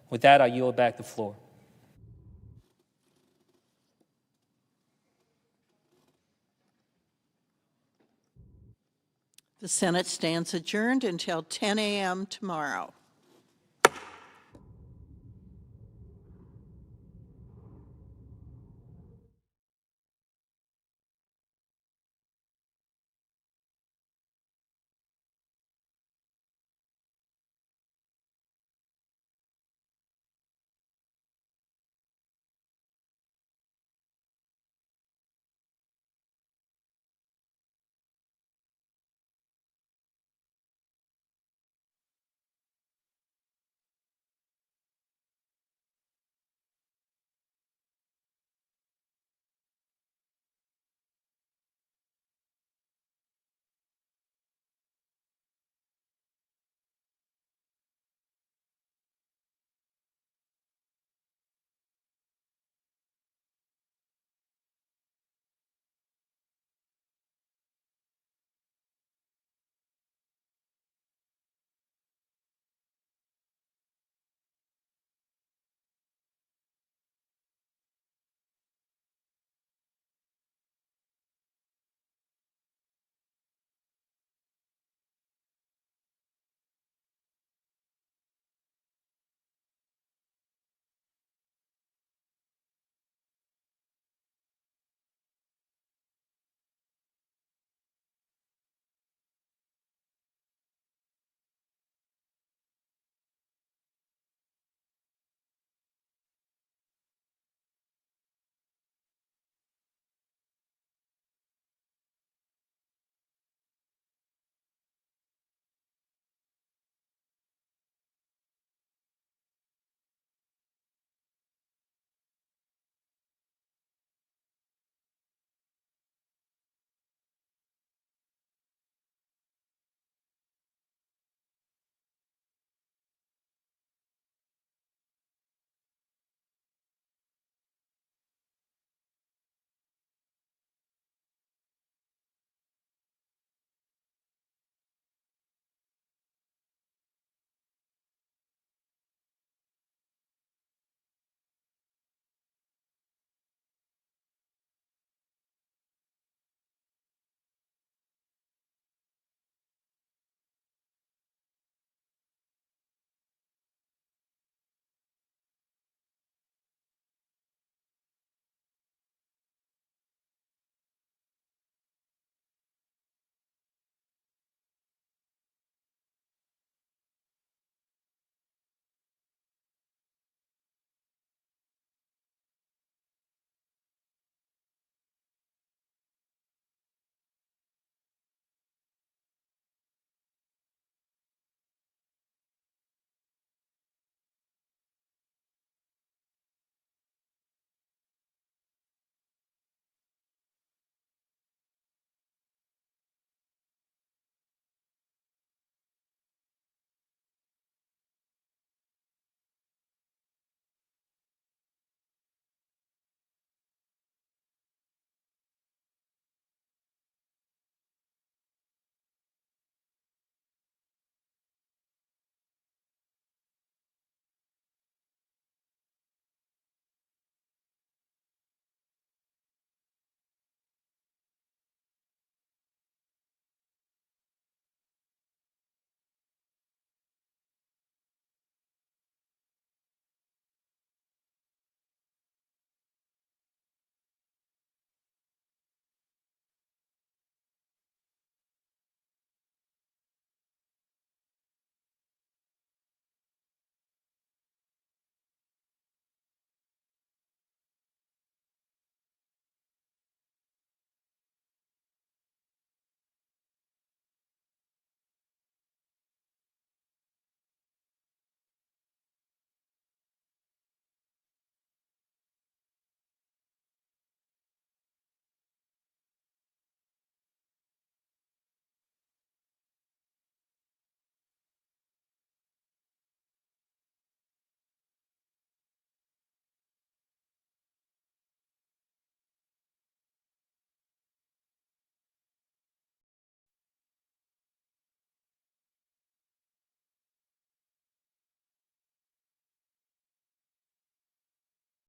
With that, I yield back the floor. The Senate stands adjourned until 10 a.m. tomorrow.